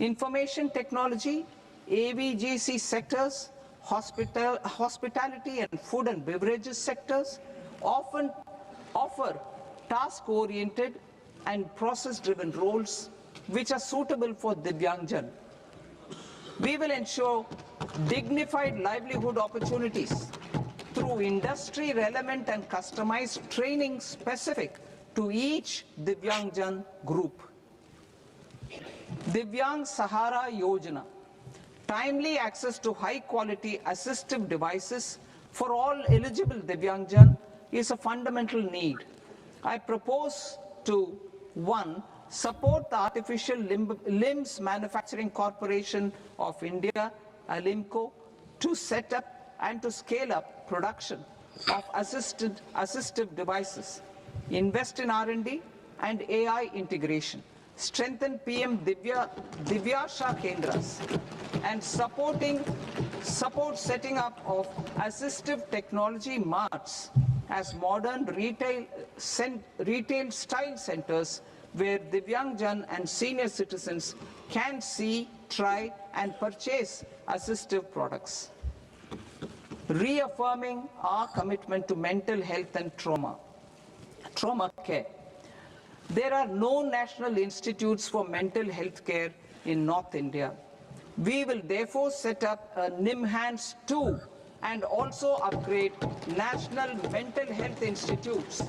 Information technology, AVGC sectors, hospitality and food and beverages sectors often offer task-oriented and process-driven roles which are suitable for Divyangjan. We will ensure dignified livelihood opportunities through industry relevant and customized training specific to each Divyangjan group. Divyang Sahara Yojana, timely access to high quality assistive devices for all eligible Divyangjan is a fundamental need. I propose to 1. Support the Artificial Limbs Manufacturing Corporation of India, ALIMCO, to set up and to scale up production of assistive devices, invest in R&D and AI integration, strengthen PM Divyasha Kendras, and support setting up of assistive technology marts as modern retail style centers where Divyangjan and senior citizens can see, try and purchase assistive products. Reaffirming our commitment to mental health and trauma care. There are no national institutes for mental health care in North India. We will therefore set up a NIMHANS 2 and also upgrade national mental health institutes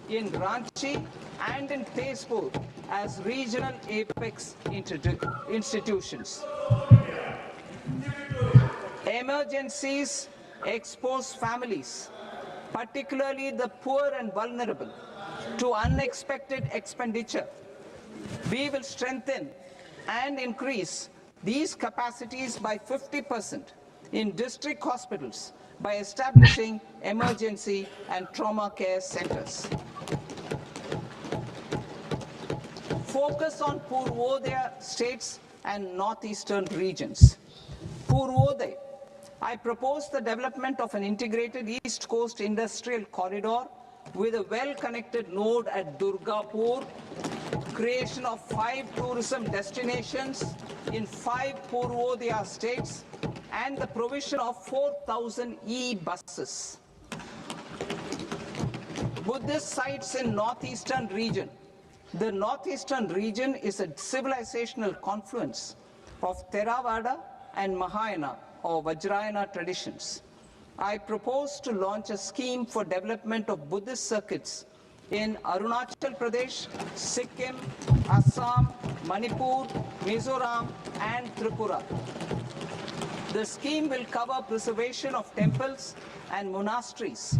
in Ranchi and in Tezpur as regional apex institutions. Emergencies expose families, particularly the poor and vulnerable, to unexpected expenditure. We will strengthen and increase these capacities by 50% in district hospitals by establishing emergency and trauma care centers. Focus on Purvodaya states and northeastern regions. Purvodaya, I propose the development of an integrated East Coast industrial corridor with a well-connected node at Durgapur, creation of 5 tourism destinations in 5 Purvodaya states, and the provision of 4,000 e-buses. Buddhist sites in northeastern region. The northeastern region is a civilizational confluence of Theravada and Mahayana or Vajrayana traditions. I propose to launch a scheme for development of Buddhist circuits in Arunachal Pradesh, Sikkim, Assam, Manipur, Mizoram, and Tripura. The scheme will cover preservation of temples and monasteries,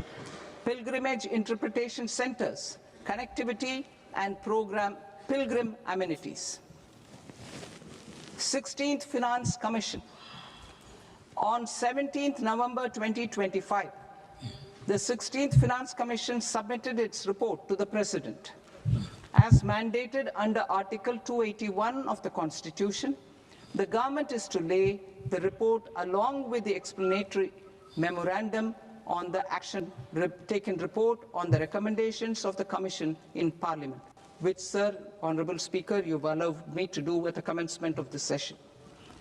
pilgrimage interpretation centers, connectivity, and pilgrim amenities. 16th Finance Commission. On 17th November 2025, the 16th Finance Commission submitted its report to the President. As mandated under Article 281 of the Constitution, the government is to lay the report along with the explanatory memorandum on the action taken report on the recommendations of the Commission in Parliament, which, Sir, Honourable Speaker, you've allowed me to do at the commencement of this session.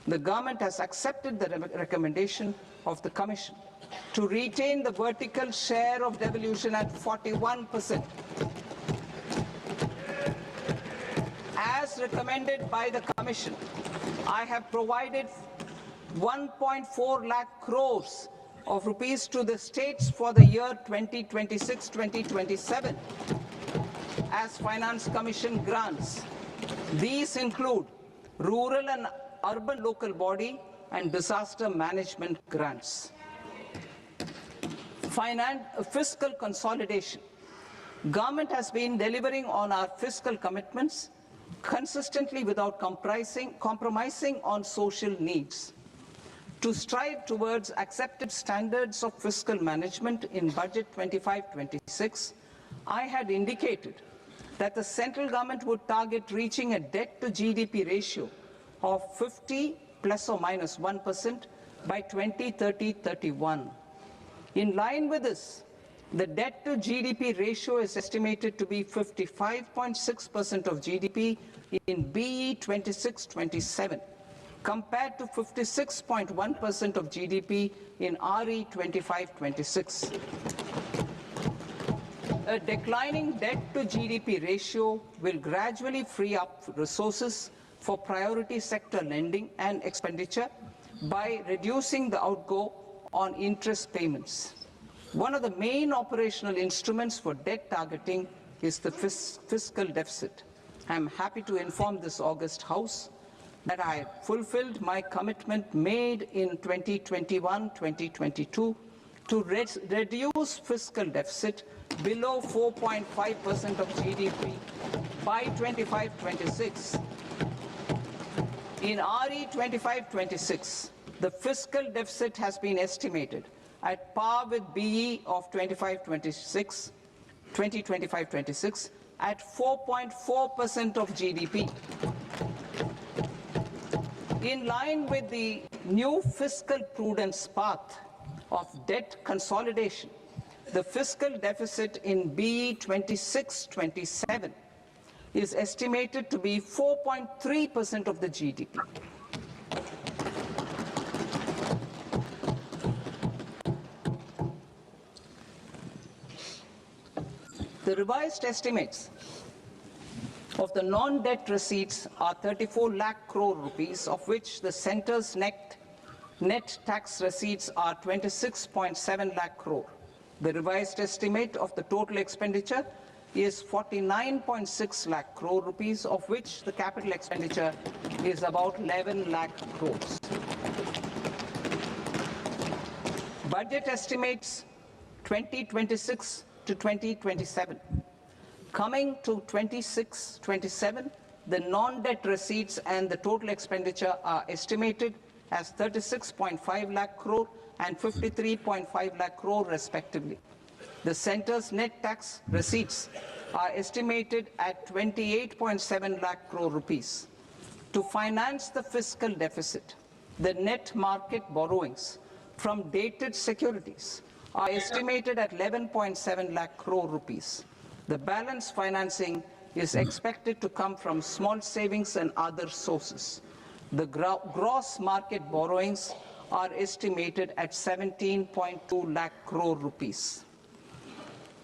The government has accepted the recommendation of the Commission to retain the vertical share of devolution at 41%. As recommended by the Commission, I have provided 1.4 lakh crores of rupees to the states for the year 2026-2027 as Finance Commission grants. These include rural and urban local body and disaster management grants. Fiscal consolidation. Government has been delivering on our fiscal commitments consistently without compromising on social needs. To strive towards accepted standards of fiscal management in Budget 25-26, I had indicated that the central government would target reaching a debt to GDP ratio of 50 plus or minus 1% by 2030-31. In line with this, the debt to GDP ratio is estimated to be 55.6% of GDP in BE 26-27, compared to 56.1% of GDP in RE 25-26. A declining debt to GDP ratio will gradually free up resources for priority sector lending and expenditure by reducing the outgo on interest payments. One of the main operational instruments for debt targeting is the fiscal deficit. I am happy to inform this august House that I fulfilled my commitment made in 2021-2022 to reduce fiscal deficit below 4.5% of GDP by 25-26. In RE 25-26, the fiscal deficit has been estimated at par with BE of 2025-26 at 4.4% of GDP. In line with the new fiscal prudence path of debt consolidation, the fiscal deficit in BE 26-27 is estimated to be 4.3% of the GDP. The revised estimates of the non-debt receipts are 34 lakh crore rupees, of which the centre's net tax receipts are 26.7 lakh crore. The revised estimate of the total expenditure is 49.6 lakh crore rupees, of which the capital expenditure is about 11 lakh crores. Budget estimates 2026 to 2027. Coming to 26-27, the non-debt receipts and the total expenditure are estimated as 36.5 lakh crore and 53.5 lakh crore respectively. The centre's net tax receipts are estimated at 28.7 lakh crore rupees. To finance the fiscal deficit, the net market borrowings from dated securities are estimated at 11.7 lakh crore rupees. The balance financing is expected to come from small savings and other sources. The gross market borrowings are estimated at 17.2 lakh crore rupees.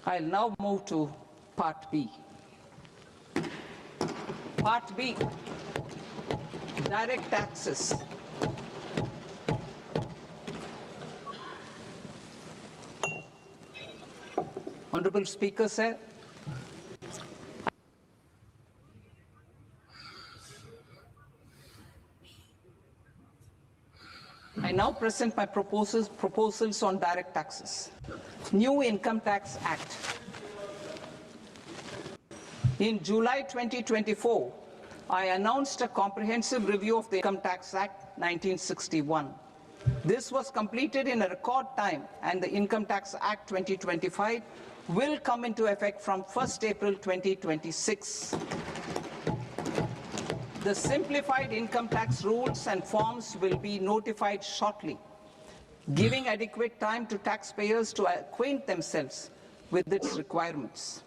I'll now move to Part B. Part B, direct taxes. Honorable Speaker, sir, I now present my proposals on direct taxes. New Income Tax Act. In July 2024, I announced a comprehensive review of the Income Tax Act 1961. This was completed in a record time, and the Income Tax Act 2025 will come into effect from 1st April 2026. The simplified income tax rules and forms will be notified shortly, giving adequate time to taxpayers to acquaint themselves with its requirements.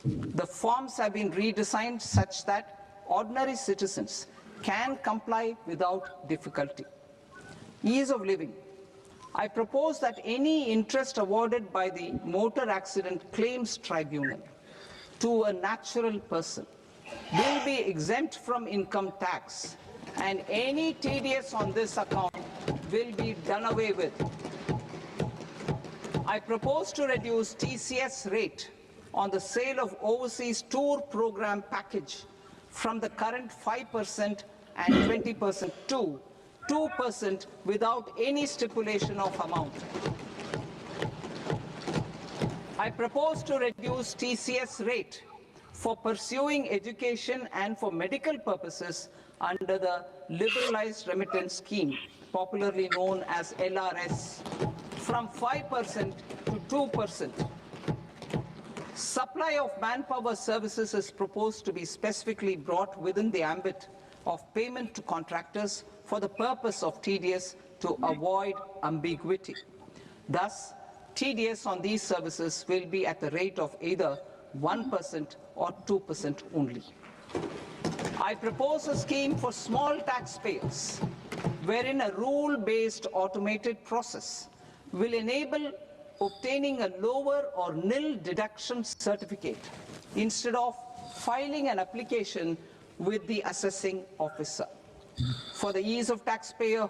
The forms have been redesigned such that ordinary citizens can comply without difficulty. Ease of living. I propose that any interest awarded by the Motor Accident Claims Tribunal to a natural person will be exempt from income tax, and any TDS on this account will be done away with. I propose to reduce TCS rate on the sale of overseas tour program package from the current 5% and 20% to 2% without any stipulation of amount. I propose to reduce TCS rate for pursuing education and for medical purposes under the Liberalized Remittance Scheme, popularly known as LRS, from 5% to 2%. Supply of manpower services is proposed to be specifically brought within the ambit of payment to contractors for the purpose of TDS to avoid ambiguity. Thus, TDS on these services will be at the rate of either 1% or 2% only. I propose a scheme for small taxpayers, wherein a rule-based automated process will enable obtaining a lower or nil deduction certificate instead of filing an application with the assessing officer. For the ease of taxpayer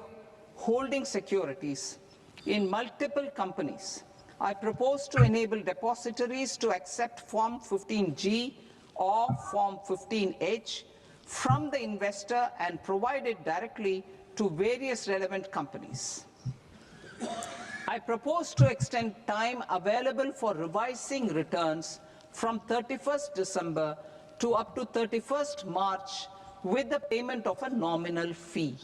holding securities in multiple companies, I propose to enable depositories to accept Form 15G or Form 15H from the investor and provide it directly to various relevant companies. I propose to extend time available for revising returns from 31st December to up to 31st March with the payment of a nominal fee.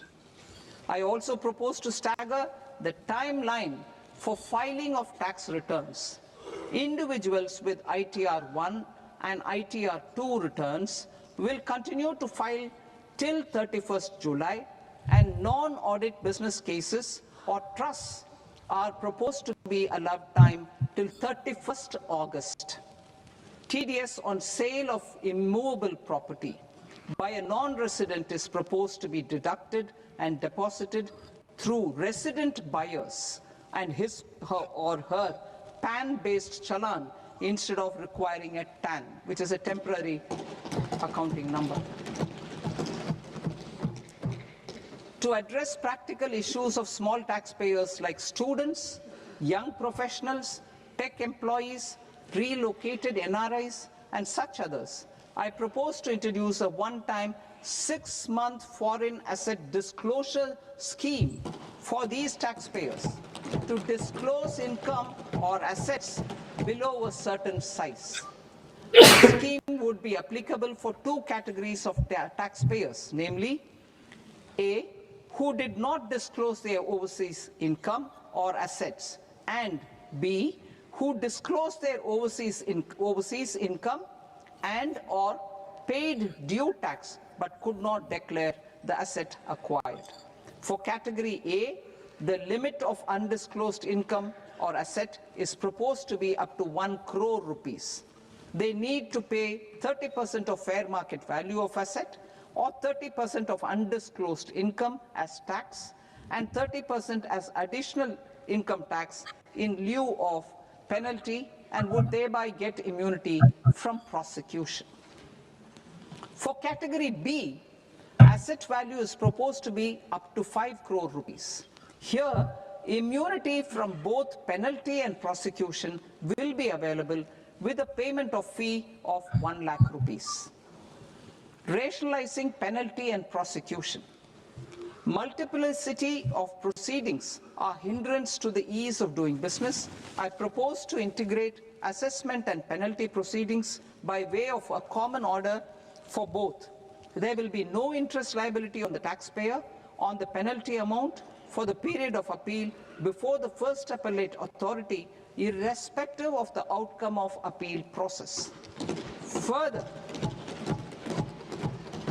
I also propose to stagger the timeline for filing of tax returns. Individuals with ITR 1 and ITR 2 returns will continue to file till 31st July, and non-audit business cases or trusts are proposed to be allowed time till 31st August. TDS on sale of immovable property by a non-resident is proposed to be deducted and deposited through resident buyers and his or her PAN-based challan instead of requiring a TAN, which is a temporary accounting number. To address practical issues of small taxpayers like students, young professionals, tech employees, relocated NRIs, and such others, I propose to introduce a one-time 6-month foreign asset disclosure scheme for these taxpayers to disclose income or assets below a certain size. The scheme would be applicable for two categories of taxpayers, namely A, who did not disclose their overseas income or assets, and B, who disclosed their overseas income and or paid due tax but could not declare the asset acquired. For category A, the limit of undisclosed income or asset is proposed to be up to 1 crore rupees. They need to pay 30% of fair market value of asset or 30% of undisclosed income as tax and 30% as additional income tax in lieu of penalty, and would thereby get immunity from prosecution. For category B, asset value is proposed to be up to 5 crore rupees. Here, immunity from both penalty and prosecution will be available with a payment of fee of 1 lakh rupees. Rationalizing penalty and prosecution. Multiplicity of proceedings are hindrance to the ease of doing business. I propose to integrate assessment and penalty proceedings by way of a common order for both. There will be no interest liability on the taxpayer on the penalty amount for the period of appeal before the first appellate authority, irrespective of the outcome of appeal process. Further,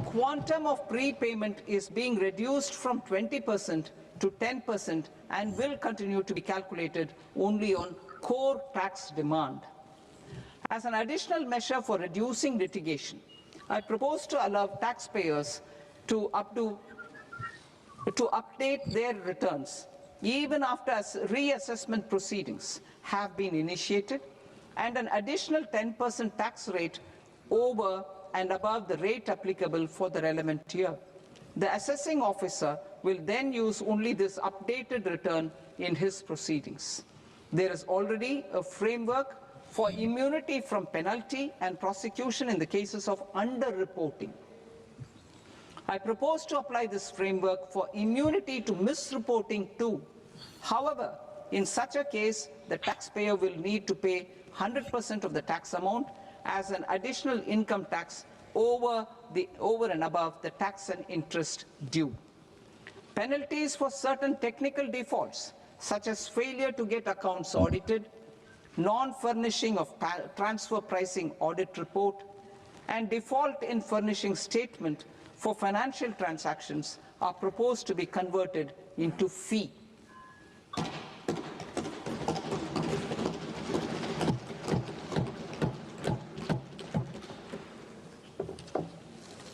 quantum of prepayment is being reduced from 20% to 10% and will continue to be calculated only on core tax demand. As an additional measure for reducing litigation, I propose to allow taxpayers to update their returns even after reassessment proceedings have been initiated, and an additional 10% tax rate over and above the rate applicable for the relevant year. The assessing officer will then use only this updated return in his proceedings. There is already a framework for immunity from penalty and prosecution in the cases of underreporting. I propose to apply this framework for immunity to misreporting too. However, in such a case, the taxpayer will need to pay 100% of the tax amount as an additional income tax over and above the tax and interest due. Penalties for certain technical defaults, such as failure to get accounts audited, non-furnishing of transfer pricing audit report, and default in furnishing statement for financial transactions, are proposed to be converted into fee.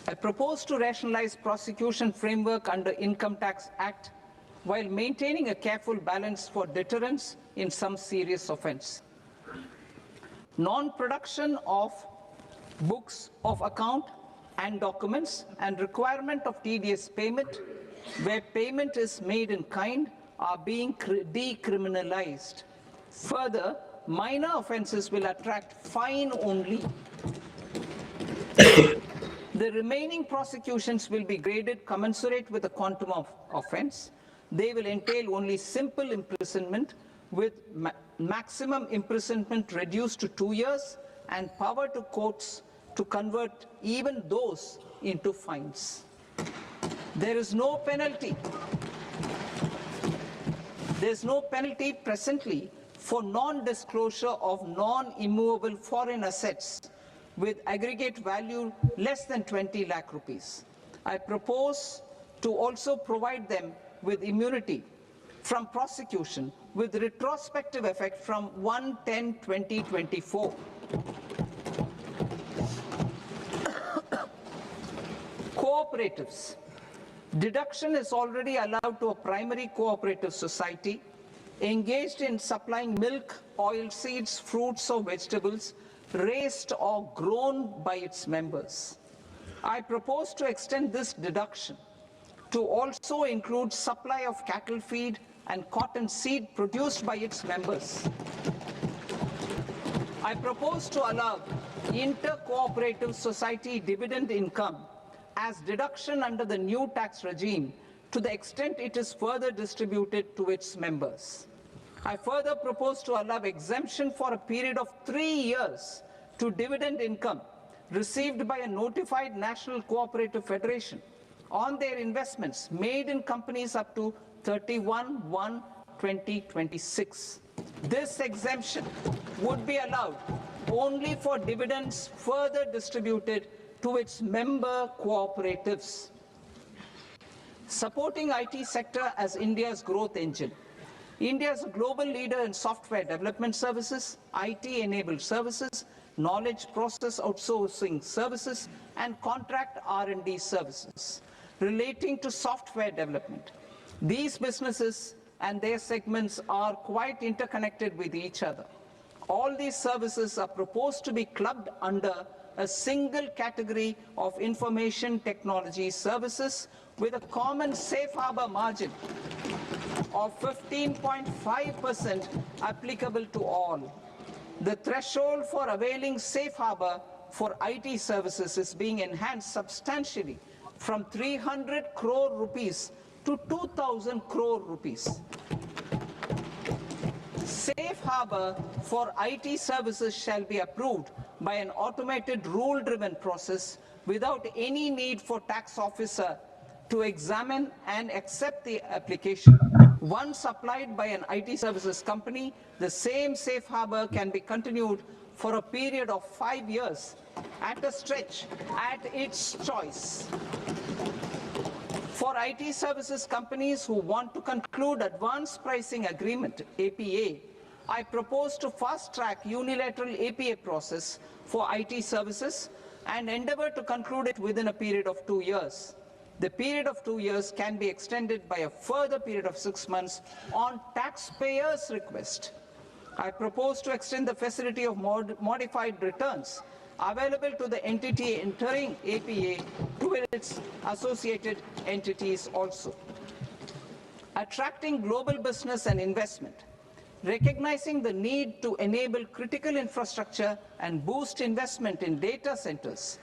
I propose to rationalize prosecution framework under Income Tax Act while maintaining a careful balance for deterrence in some serious offense. Non-production of books of account and documents and requirement of TDS payment where payment is made in kind are being decriminalized. Further, minor offences will attract fine only. The remaining prosecutions will be graded commensurate with the quantum of offence. They will entail only simple imprisonment with maximum imprisonment reduced to 2 years and power to courts to convert even those into fines. There is no penalty. There is no penalty presently for non-disclosure of non-immovable foreign assets with aggregate value less than 20 lakh rupees. I propose to also provide them with immunity from prosecution with retrospective effect from 1/10/2024. Cooperatives. Deduction is already allowed to a primary cooperative society engaged in supplying milk, oilseeds, fruits or vegetables raised or grown by its members. I propose to extend this deduction to also include supply of cattle feed and cotton seed produced by its members. I propose to allow inter-cooperative society dividend income as deduction under the new tax regime to the extent it is further distributed to its members. I further propose to allow exemption for a period of 3 years to dividend income received by a notified national cooperative federation on their investments made in companies up to 31/1/2026. This exemption would be allowed only for dividends further distributed to its member cooperatives. Supporting IT sector as India's growth engine. India is a global leader in software development services, IT-enabled services, knowledge process outsourcing services, and contract R&D services relating to software development. These businesses and their segments are quite interconnected with each other. All these services are proposed to be clubbed under a single category of information technology services with a common safe harbor margin of 15.5% applicable to all. The threshold for availing safe harbor for IT services is being enhanced substantially from 300 crore rupees to 2,000 crore rupees. Safe harbor for IT services shall be approved by an automated rule-driven process without any need for tax officer to examine and accept the application. Once applied by an IT services company, the same safe harbor can be continued for a period of 5 years at a stretch at its choice. For IT services companies who want to conclude advanced pricing agreement, APA, I propose to fast-track unilateral APA process for IT services and endeavor to conclude it within a period of 2 years. The period of 2 years can be extended by a further period of 6 months on taxpayers' request. I propose to extend the facility of modified returns available to the entity entering APA to its associated entities also. Attracting global business and investment. Recognizing the need to enable critical infrastructure and boost investment in data centers,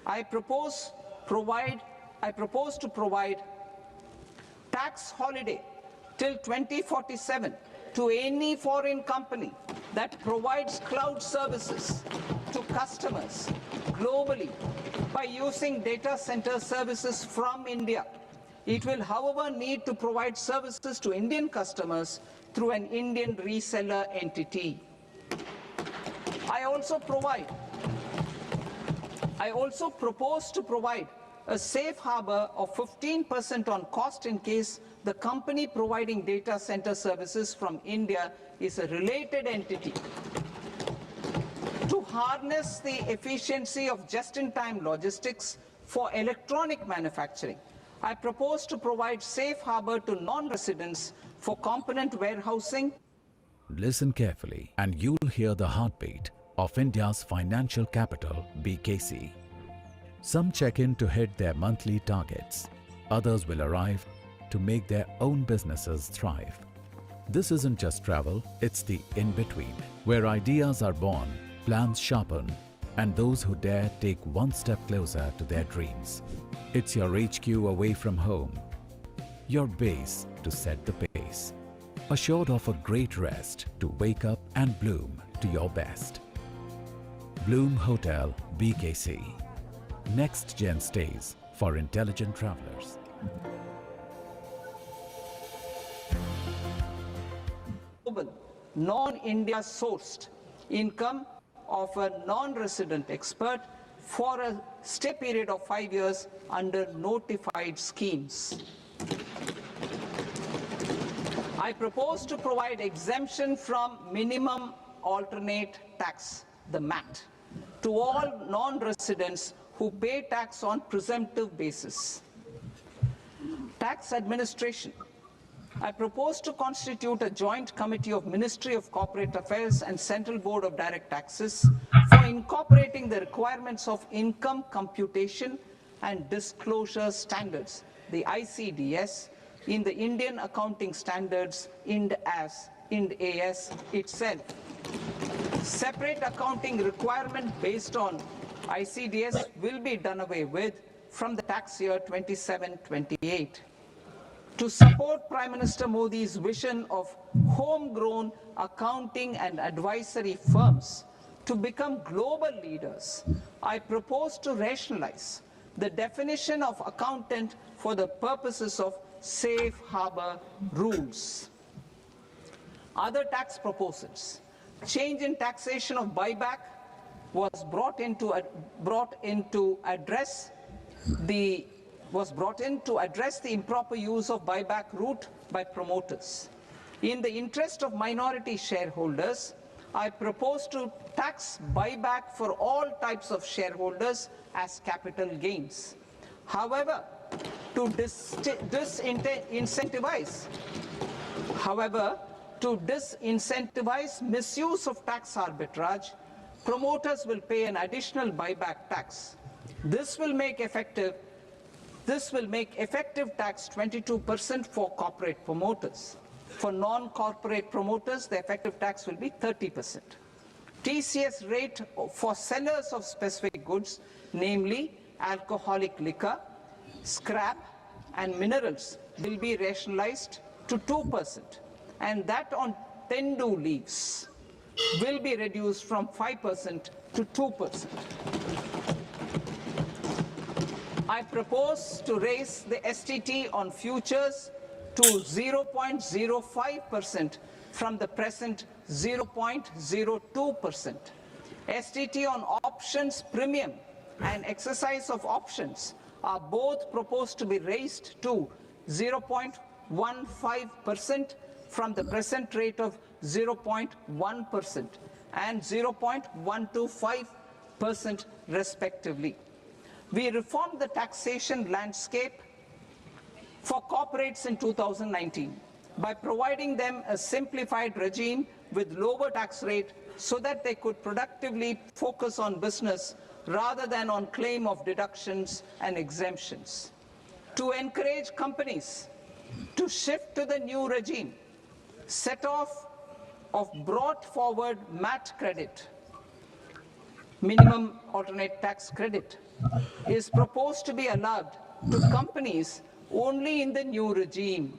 I propose to provide tax holiday till 2047 to any foreign company that provides cloud services to customers globally by using data center services from India. It will, however, need to provide services to Indian customers through an Indian reseller entity. I also propose to provide a safe harbor of 15% on cost in case the company providing data center services from India is a related entity. To harness the efficiency of just-in-time logistics for electronic manufacturing, I propose to provide safe harbor to non-residents for component warehousing.
Listen carefully and you'll hear the heartbeat of India's financial capital, BKC. Some check in to hit their monthly targets. Others will arrive to make their own businesses thrive. This isn't just travel, it's the in-between, where ideas are born, plans sharpen, and those who dare take one step closer to their dreams. It's your HQ away from home, your base to set the pace, assured of a great rest to wake up and bloom to your best. Bloom Hotel BKC. Next gen stays for intelligent travelers.
Global, non-India sourced income of a non-resident expert for a stay period of 5 years under notified schemes. I propose to provide exemption from minimum alternate tax, the MAT, to all non-residents who pay tax on presumptive basis. Tax administration. I propose to constitute a joint committee of Ministry of Corporate Affairs and Central Board of Direct Taxes for incorporating the requirements of income computation and disclosure standards, the ICDS, in the Indian Accounting Standards, IND AS itself. Separate accounting requirement based on ICDS will be done away with from the tax year 27-28. To support Prime Minister Modi's vision of homegrown accounting and advisory firms to become global leaders, I propose to rationalize the definition of accountant for the purposes of safe harbor rules. Other tax proposals. Change in taxation of buyback was brought in to address the improper use of buyback route by promoters. In the interest of minority shareholders, I propose to tax buyback for all types of shareholders as capital gains. However, to disincentivize misuse of tax arbitrage, promoters will pay an additional buyback tax. This will make effective tax 22% for corporate promoters. For non-corporate promoters, the effective tax will be 30%. TCS rate for sellers of specific goods, namely alcoholic liquor, scrap, and minerals, will be rationalized to 2%, and that on Tendu leaves will be reduced from 5% to 2%. I propose to raise the STT on futures to 0.05% from the present 0.02%. STT on options premium and exercise of options are both proposed to be raised to 0.15% from the present rate of 0.1% and 0.125% respectively. We reformed the taxation landscape for corporates in 2019 by providing them a simplified regime with lower tax rate so that they could productively focus on business rather than on claim of deductions and exemptions. To encourage companies to shift to the new regime, set off of brought forward MAT credit, minimum alternate tax credit, is proposed to be allowed to companies only in the new regime.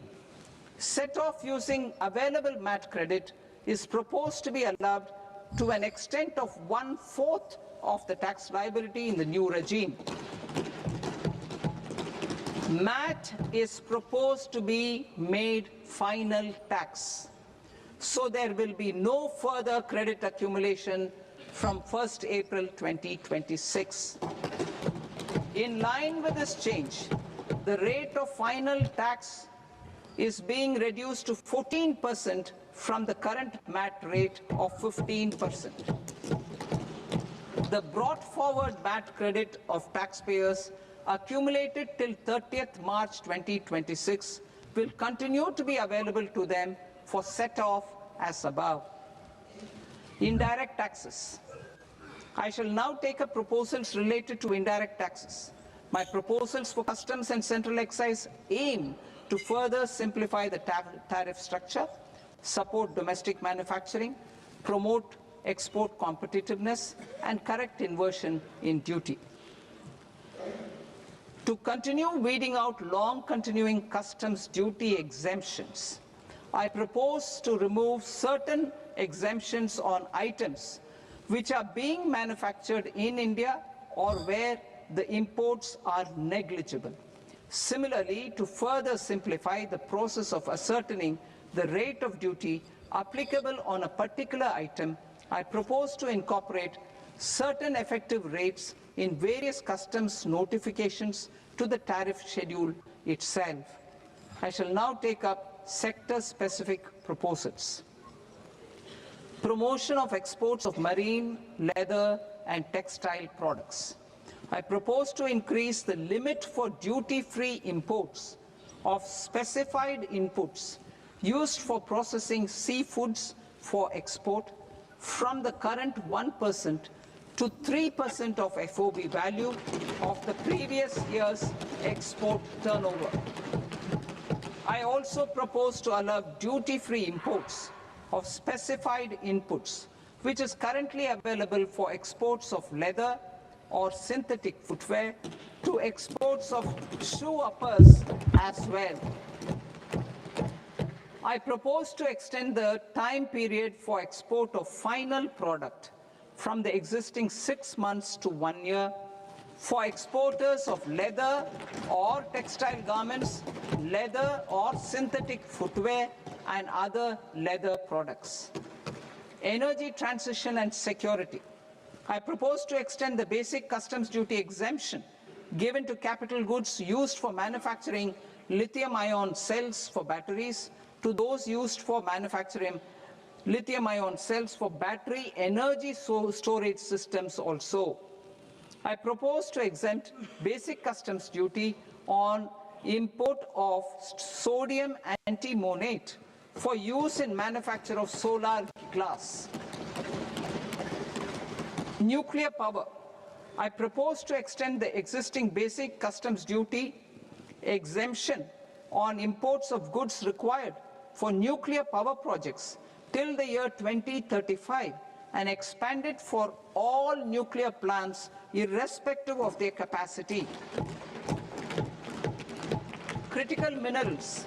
Set off using available MAT credit is proposed to be allowed to an extent of 1/4 of the tax liability in the new regime. MAT is proposed to be made final tax, so there will be no further credit accumulation from 1st April 2026. In line with this change, the rate of final tax is being reduced to 14% from the current MAT rate of 15%. The brought forward MAT credit of taxpayers accumulated till 30th March 2026 will continue to be available to them for set-off as above. Indirect taxes. I shall now take up proposals related to indirect taxes. My proposals for customs and central excise aim to further simplify the tariff structure, support domestic manufacturing, promote export competitiveness, and correct inversion in duty. To continue weeding out long continuing customs duty exemptions, I propose to remove certain exemptions on items which are being manufactured in India or where the imports are negligible. Similarly, to further simplify the process of ascertaining the rate of duty applicable on a particular item, I propose to incorporate certain effective rates in various customs notifications to the tariff schedule itself. I shall now take up sector-specific proposals. Promotion of exports of marine, leather, and textile products. I propose to increase the limit for duty-free imports of specified inputs used for processing seafoods for export from the current 1% to 3% of FOB value of the previous year's export turnover. I also propose to allow duty-free imports of specified inputs, which is currently available for exports of leather or synthetic footwear, to exports of shoe uppers as well. I propose to extend the time period for export of final product from the existing 6 months to 1 year for exporters of leather or textile garments, leather or synthetic footwear, and other leather products. Energy transition and security. I propose to extend the basic customs duty exemption given to capital goods used for manufacturing lithium-ion cells for batteries to those used for manufacturing lithium-ion cells for battery energy storage systems also. I propose to exempt basic customs duty on import of sodium antimonate for use in manufacture of solar glass. Nuclear power. I propose to extend the existing basic customs duty exemption on imports of goods required for nuclear power projects till the year 2035 and expand it for all nuclear plants irrespective of their capacity. Critical minerals.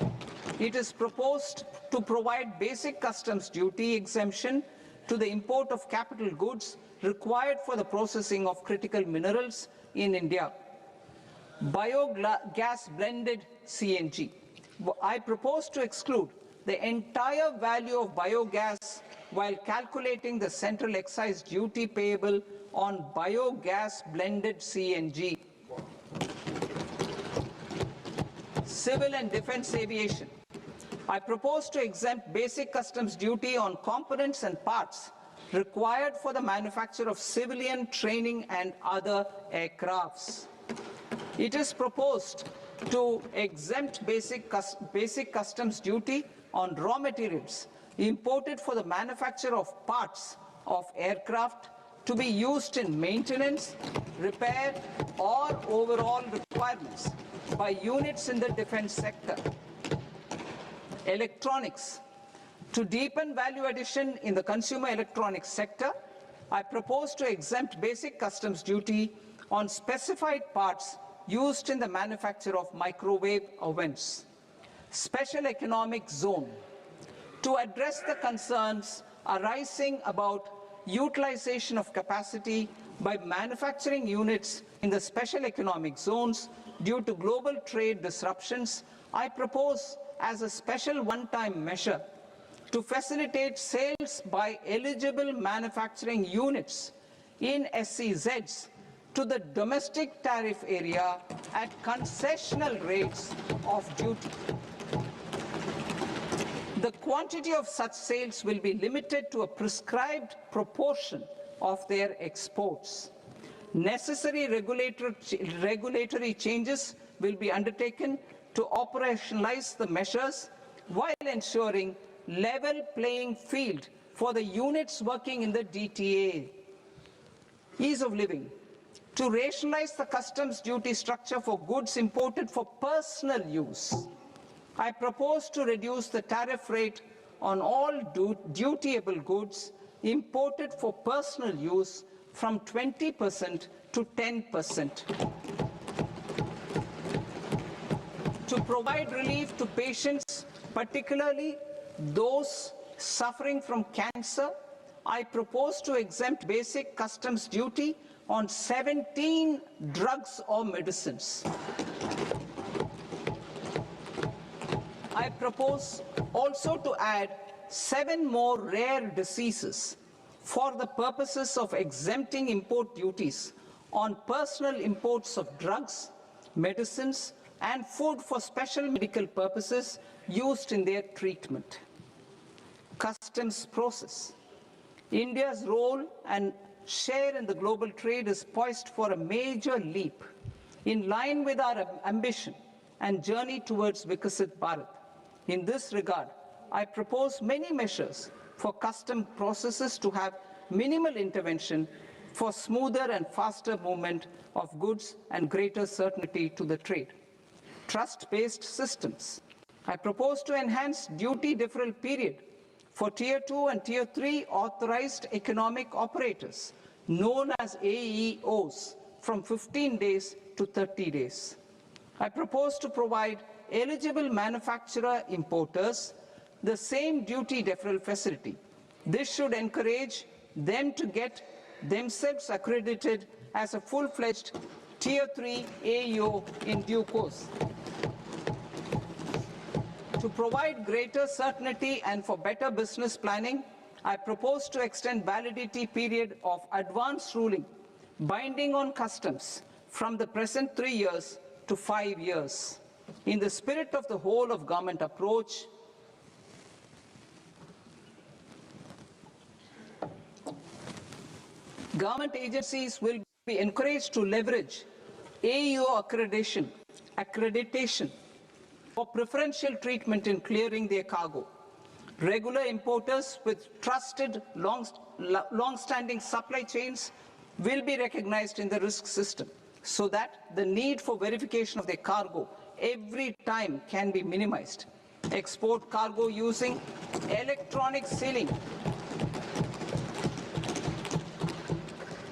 It is proposed to provide basic customs duty exemption to the import of capital goods required for the processing of critical minerals in India. Biogas blended CNG. I propose to exclude the entire value of biogas while calculating the central excise duty payable on biogas blended CNG. Civil and defense aviation. I propose to exempt basic customs duty on components and parts required for the manufacture of civilian training and other aircrafts. It is proposed to exempt basic customs duty on raw materials imported for the manufacture of parts of aircraft to be used in maintenance, repair, or overall requirements by units in the defense sector. Electronics. To deepen value addition in the consumer electronics sector, I propose to exempt basic customs duty on specified parts used in the manufacture of microwave ovens. Special economic zone. To address the concerns arising about utilization of capacity by manufacturing units in the special economic zones due to global trade disruptions, I propose as a special one-time measure to facilitate sales by eligible manufacturing units in SEZs to the domestic tariff area at concessional rates of duty. The quantity of such sales will be limited to a prescribed proportion of their exports. Necessary regulatory changes will be undertaken to operationalize the measures while ensuring level playing field for the units working in the DTA. Ease of living. To rationalize the customs duty structure for goods imported for personal use, I propose to reduce the tariff rate on all dutiable goods imported for personal use from 20% to 10%. To provide relief to patients, particularly those suffering from cancer, I propose to exempt basic customs duty on 17 drugs or medicines. I propose also to add 7 more rare diseases for the purposes of exempting import duties on personal imports of drugs, medicines, and food for special medical purposes used in their treatment. Customs process. India's role and share in the global trade is poised for a major leap in line with our ambition and journey towards Viksit Bharat. In this regard, I propose many measures for custom processes to have minimal intervention for smoother and faster movement of goods and greater certainty to the trade. Trust-based systems. I propose to enhance duty deferral period for Tier 2 and Tier 3 authorized economic operators, known as AEOs, from 15 days to 30 days. I propose to provide eligible manufacturer importers the same duty deferral facility. This should encourage them to get themselves accredited as a full-fledged Tier 3 AEO in due course. To provide greater certainty and for better business planning, I propose to extend validity period of advance ruling binding on customs from the present 3 years to 5 years. In the spirit of the whole of government approach, government agencies will be encouraged to leverage AEO accreditation for preferential treatment in clearing their cargo. Regular importers with trusted, long-standing supply chains will be recognized in the risk system so that the need for verification of their cargo every time can be minimized. Export cargo using electronic sealing.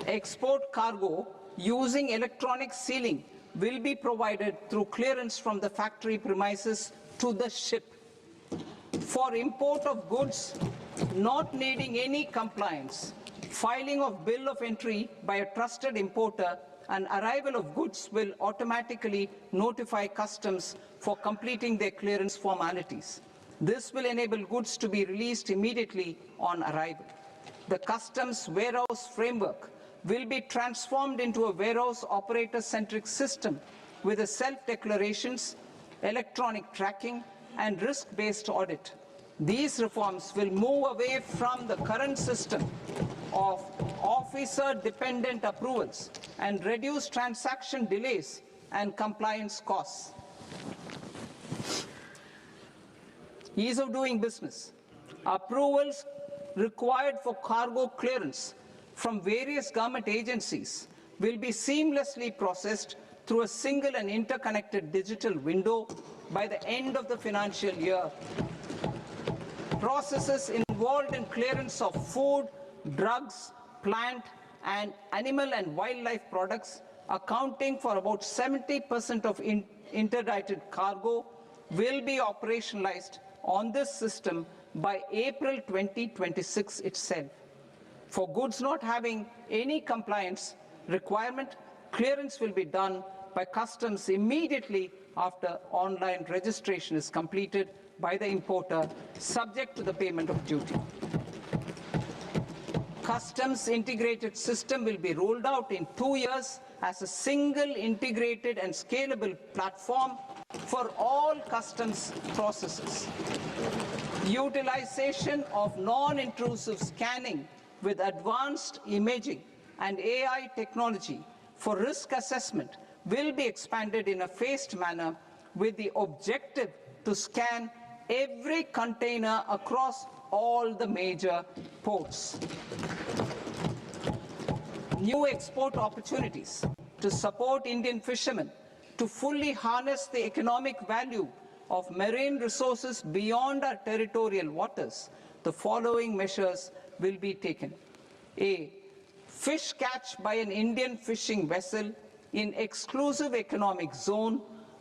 Export cargo using electronic sealing will be provided through clearance from the factory premises to the ship. For import of goods not needing any compliance, filing of bill of entry by a trusted importer and arrival of goods will automatically notify customs for completing their clearance formalities. This will enable goods to be released immediately on arrival. The customs warehouse framework will be transformed into a warehouse operator-centric system with a self-declarations, electronic tracking, and risk-based audit. These reforms will move away from the current system of officer-dependent approvals and reduce transaction delays and compliance costs. Ease of doing business. Approvals required for cargo clearance from various government agencies will be seamlessly processed through a single and interconnected digital window by the end of the financial year. Processes involved in clearance of food, drugs, plant, and animal and wildlife products, accounting for about 70% of interdicted cargo, will be operationalized on this system by April 2026 itself. For goods not having any compliance requirement, clearance will be done by customs immediately after online registration is completed by the importer, subject to the payment of duty. Customs integrated system will be rolled out in 2 years as a single integrated and scalable platform for all customs processes. Utilization of non-intrusive scanning with advanced imaging and AI technology for risk assessment will be expanded in a phased manner with the objective to scan every container across all the major ports. New export opportunities to support Indian fishermen to fully harness the economic value of marine resources beyond our territorial waters, the following measures will be taken. A. Fish catch by an Indian fishing vessel in exclusive economic zone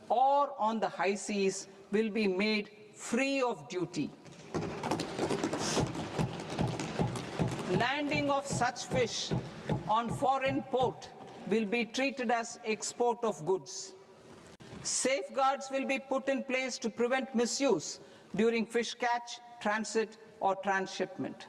or on the high seas will be made free of duty. Landing of such fish on foreign port will be treated as export of goods. Safeguards will be put in place to prevent misuse during fish catch, transit, or transshipment.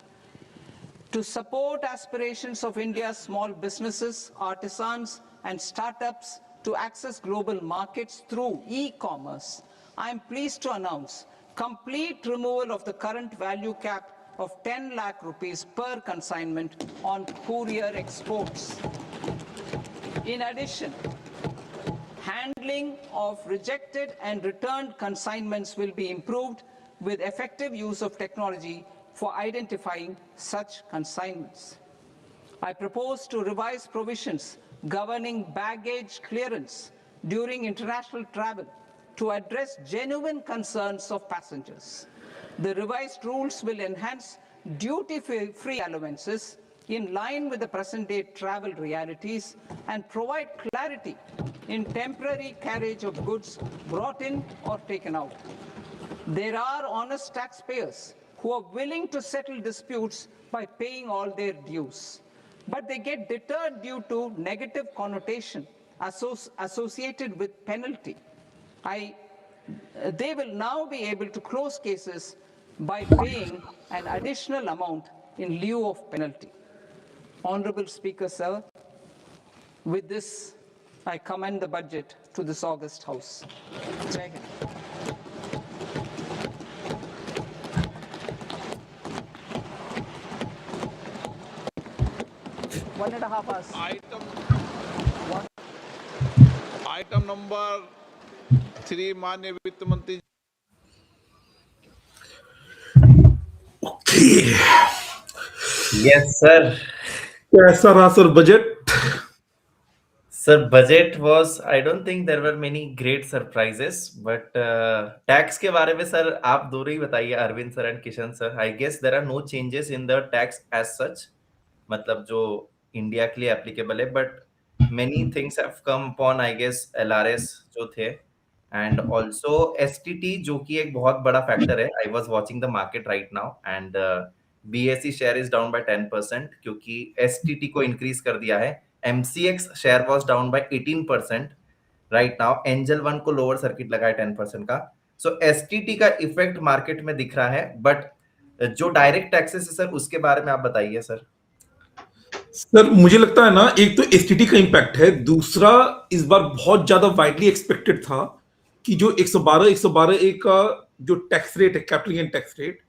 To support aspirations of India's small businesses, artisans, and startups to access global markets through e-commerce, I am pleased to announce complete removal of the current value cap of 10 lakh rupees per consignment on courier exports. In addition, handling of rejected and returned consignments will be improved with effective use of technology for identifying such consignments. I propose to revise provisions governing baggage clearance during international travel to address genuine concerns of passengers. The revised rules will enhance duty-free allowances in line with the present-day travel realities and provide clarity in temporary carriage of goods brought in or taken out. There are honest taxpayers who are willing to settle disputes by paying all their dues, but they get deterred due to negative connotation associated with penalty. They will now be able to close cases by paying an additional amount in lieu of penalty. Honorable Speaker, sir, with this, I commend the budget to this august House. Jai Hind. One and a half hours.
Item number 3 माननीय वित्त मंत्री
Yes, sir.
कैसा रहा sir budget?
Sir, budget was, I don't think there were many great surprises, but tax के बारे में sir आप दोनों ही बताइए, Arvind sir and Kishan sir. I guess there are no changes in the tax as such, मतलब जो इंडिया के लिए applicable है, but many things have come upon, I guess, LRS जो थे, and also STT जो कि एक बहुत बड़ा factor है. I was watching the market right now, and BSE share is down by 10% क्योंकि STT को increase कर दिया है. MCX share was down by 18% right now. Angel One को lower circuit लगा है 10% का. So STT का इफेक्ट मार्केट में दिख रहा है, बट जो डायरेक्ट टैक्सेस है सर उसके बारे में आप बताइए सर.
सर मुझे लगता है ना, एक तो एसटीटी का इंपैक्ट है, दूसरा इस बार बहुत ज्यादा वाइडली एक्सपेक्टेड था कि जो 112 ए का जो टैक्स रेट है, कैपिटल गेन टैक्स रेट,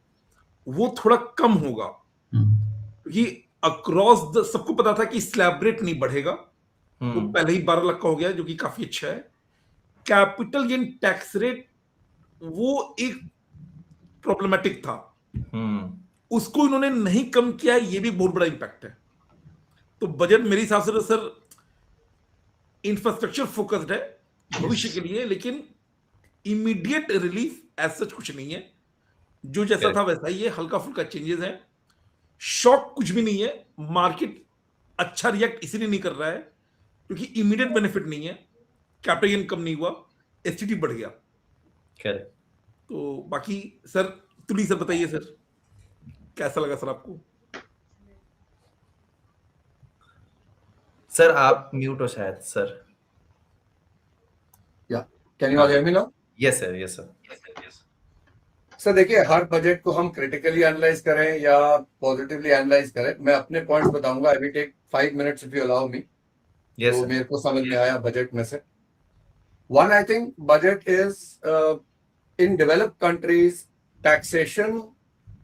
वो थोड़ा कम होगा, क्योंकि अक्रॉस द सबको पता था कि स्लैब रेट नहीं बढ़ेगा, तो पहले ही 12 लाख का हो गया, जो कि काफी अच्छा है. कैपिटल गेन टैक्स रेट वो एक प्रॉब्लमेटिक था, उसको इन्होंने नहीं कम किया, ये भी बहुत बड़ा इंपैक्ट है. तो बजट मेरे हिसाब से सर इंफ्रास्ट्रक्चर फोकस्ड है भविष्य के लिए, लेकिन इमीडिएट रिलीफ एज सच कुछ नहीं है. जो जैसा था वैसा ही है, हल्का फुल्का चेंजेस है, शॉक कुछ भी नहीं है. मार्केट अच्छा रिएक्ट इसलिए नहीं कर रहा है क्योंकि इमीडिएट बेनिफिट नहीं है, कैपिटल गेन कम नहीं हुआ, एसटीटी बढ़ गया. तो बाकी सर तुली सर बताइए सर, कैसा लगा सर आपको?
सर आप म्यूट हो शायद सर.
या can you all hear me now?
Yes sir, yes sir.
Sir देखिए, हर बजट को हम क्रिटिकली एनालाइज करें या पॉजिटिवली एनालाइज करें, मैं अपने पॉइंट्स बताऊंगा. I will take 5 minutes if you allow me. तो मेरे को समझ में आया बजट में से. One, I think budget is in developed countries taxation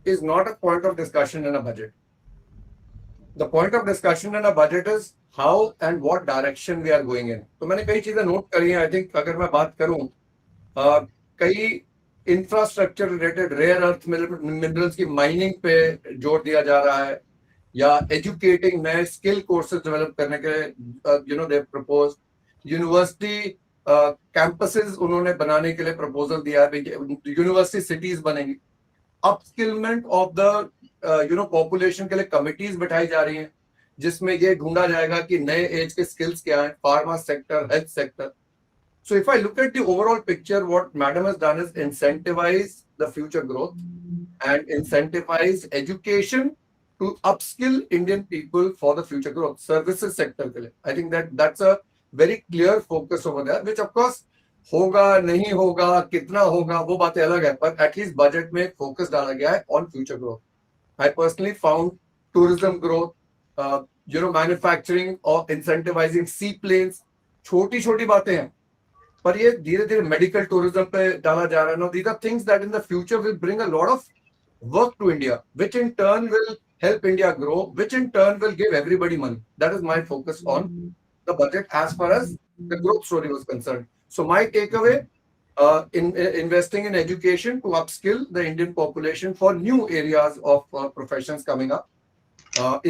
is not a point of discussion in a budget. The point of discussion in a budget is how and what direction we are going in. तो मैंने कई चीजें note करी हैं. I think अगर मैं बात करूं, कई infrastructure related rare earth minerals की माइनिंग पे जोर दिया जा रहा है, या एजुकेटिंग नए स्किल कोर्सेज डेवलप करने के you know they propose. University campuses उन्होंने बनाने के लिए प्रपोजल दिया है, यूनिवर्सिटी सिटीज बनेंगी, अपस्किलमेंट ऑफ द पॉपुलेशन के लिए कमिटीज बिठाई जा रही हैं, जिसमें ये ढूंढा जाएगा कि नए एज के स्किल्स क्या हैं, pharma sector, health sector. So if I look at the overall picture, what Madam has done is incentivize the future growth and incentivize education to upskill Indian people for the future growth. Services sector के लिए. I think that's a very clear focus over there, which of course होगा नहीं होगा कितना होगा वो बातें अलग है, पर at least budget में focus डाला गया है on future growth. I personally found tourism growth, manufacturing or incentivizing seaplanes, छोटी छोटी बातें हैं, पर ये धीरे धीरे मेडिकल टूरिज्म पे डाला जा रहा है. No, these are things that in the future will bring a lot of work to India, which in turn will help India grow, which in turn will give everybody money. That is my focus on the budget as far as the growth story was concerned. So my takeaway, in investing in education to upskill the Indian population for new areas of professions coming up,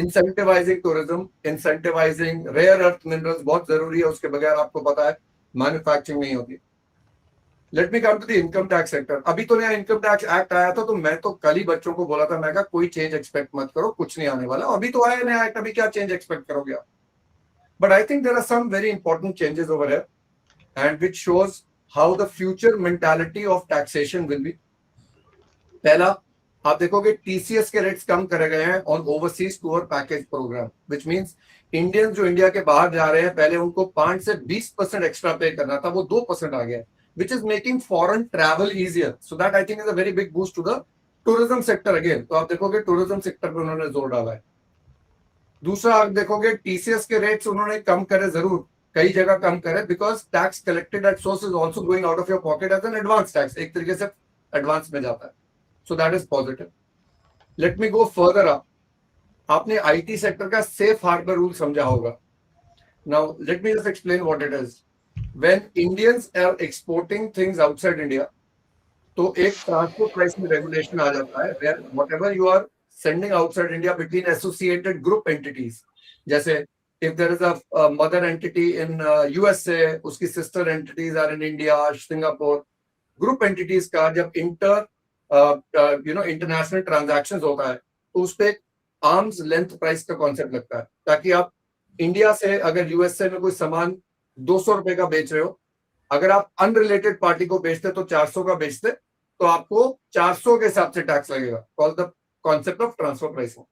incentivizing tourism, incentivizing rare earth minerals बहुत जरूरी है, उसके बगैर आपको पता है manufacturing नहीं होती. Let me come to the income tax sector. अभी तो नया इनकम टैक्स एक्ट आया था, तो मैं तो कल ही बच्चों को बोला था, मैं कहा कोई चेंज एक्सपेक्ट मत करो, कुछ नहीं आने वाला. अभी तो आया नया एक्ट, अभी क्या चेंज एक्सपेक्ट करोगे आप? But I think there are some very important changes over here and which shows how the future mentality of taxation will be. पहला, आप देखोगे टीसीएस के रेट्स कम करे गए हैं on overseas tour package program, which means Indians जो India के बाहर जा रहे हैं, पहले उनको 5 से 20% एक्स्ट्रा पे करना था, वो 2% आ गया, which is making foreign travel easier. So that I think is a very big boost to the tourism sector again. तो आप देखोगे tourism sector पे उन्होंने जोर डाला है. दूसरा, आप देखोगे टीसीएस के रेट्स उन्होंने कम करे, जरूर कई जगह कम करे, because tax collected at source is also going out of your pocket as an advance tax. एक तरीके से एडवांस में जाता है. So that is positive. Let me go further up. आपने आईटी सेक्टर का सेफ हार्बर रूल समझा होगा. Now let me just explain what it is. When Indians are exporting things outside India, तो एक ट्रांसपोर्ट प्राइस में regulation आ जाता है, where whatever you are sending outside India between associated group entities, जैसे if there is a mother entity in USA, उसकी sister entities are in India, Singapore, group entities का जब international transactions होता है, तो उस पे आर्म्स लेंथ प्राइस का कॉन्सेप्ट लगता है, ताकि आप इंडिया से अगर यूएसए में कोई सामान 200 रुपए का बेच रहे हो, अगर आप अनरिलेटेड पार्टी को बेचते तो 400 का बेचते, तो आपको 400 के हिसाब से टैक्स लगेगा. Call the concept of transfer pricing.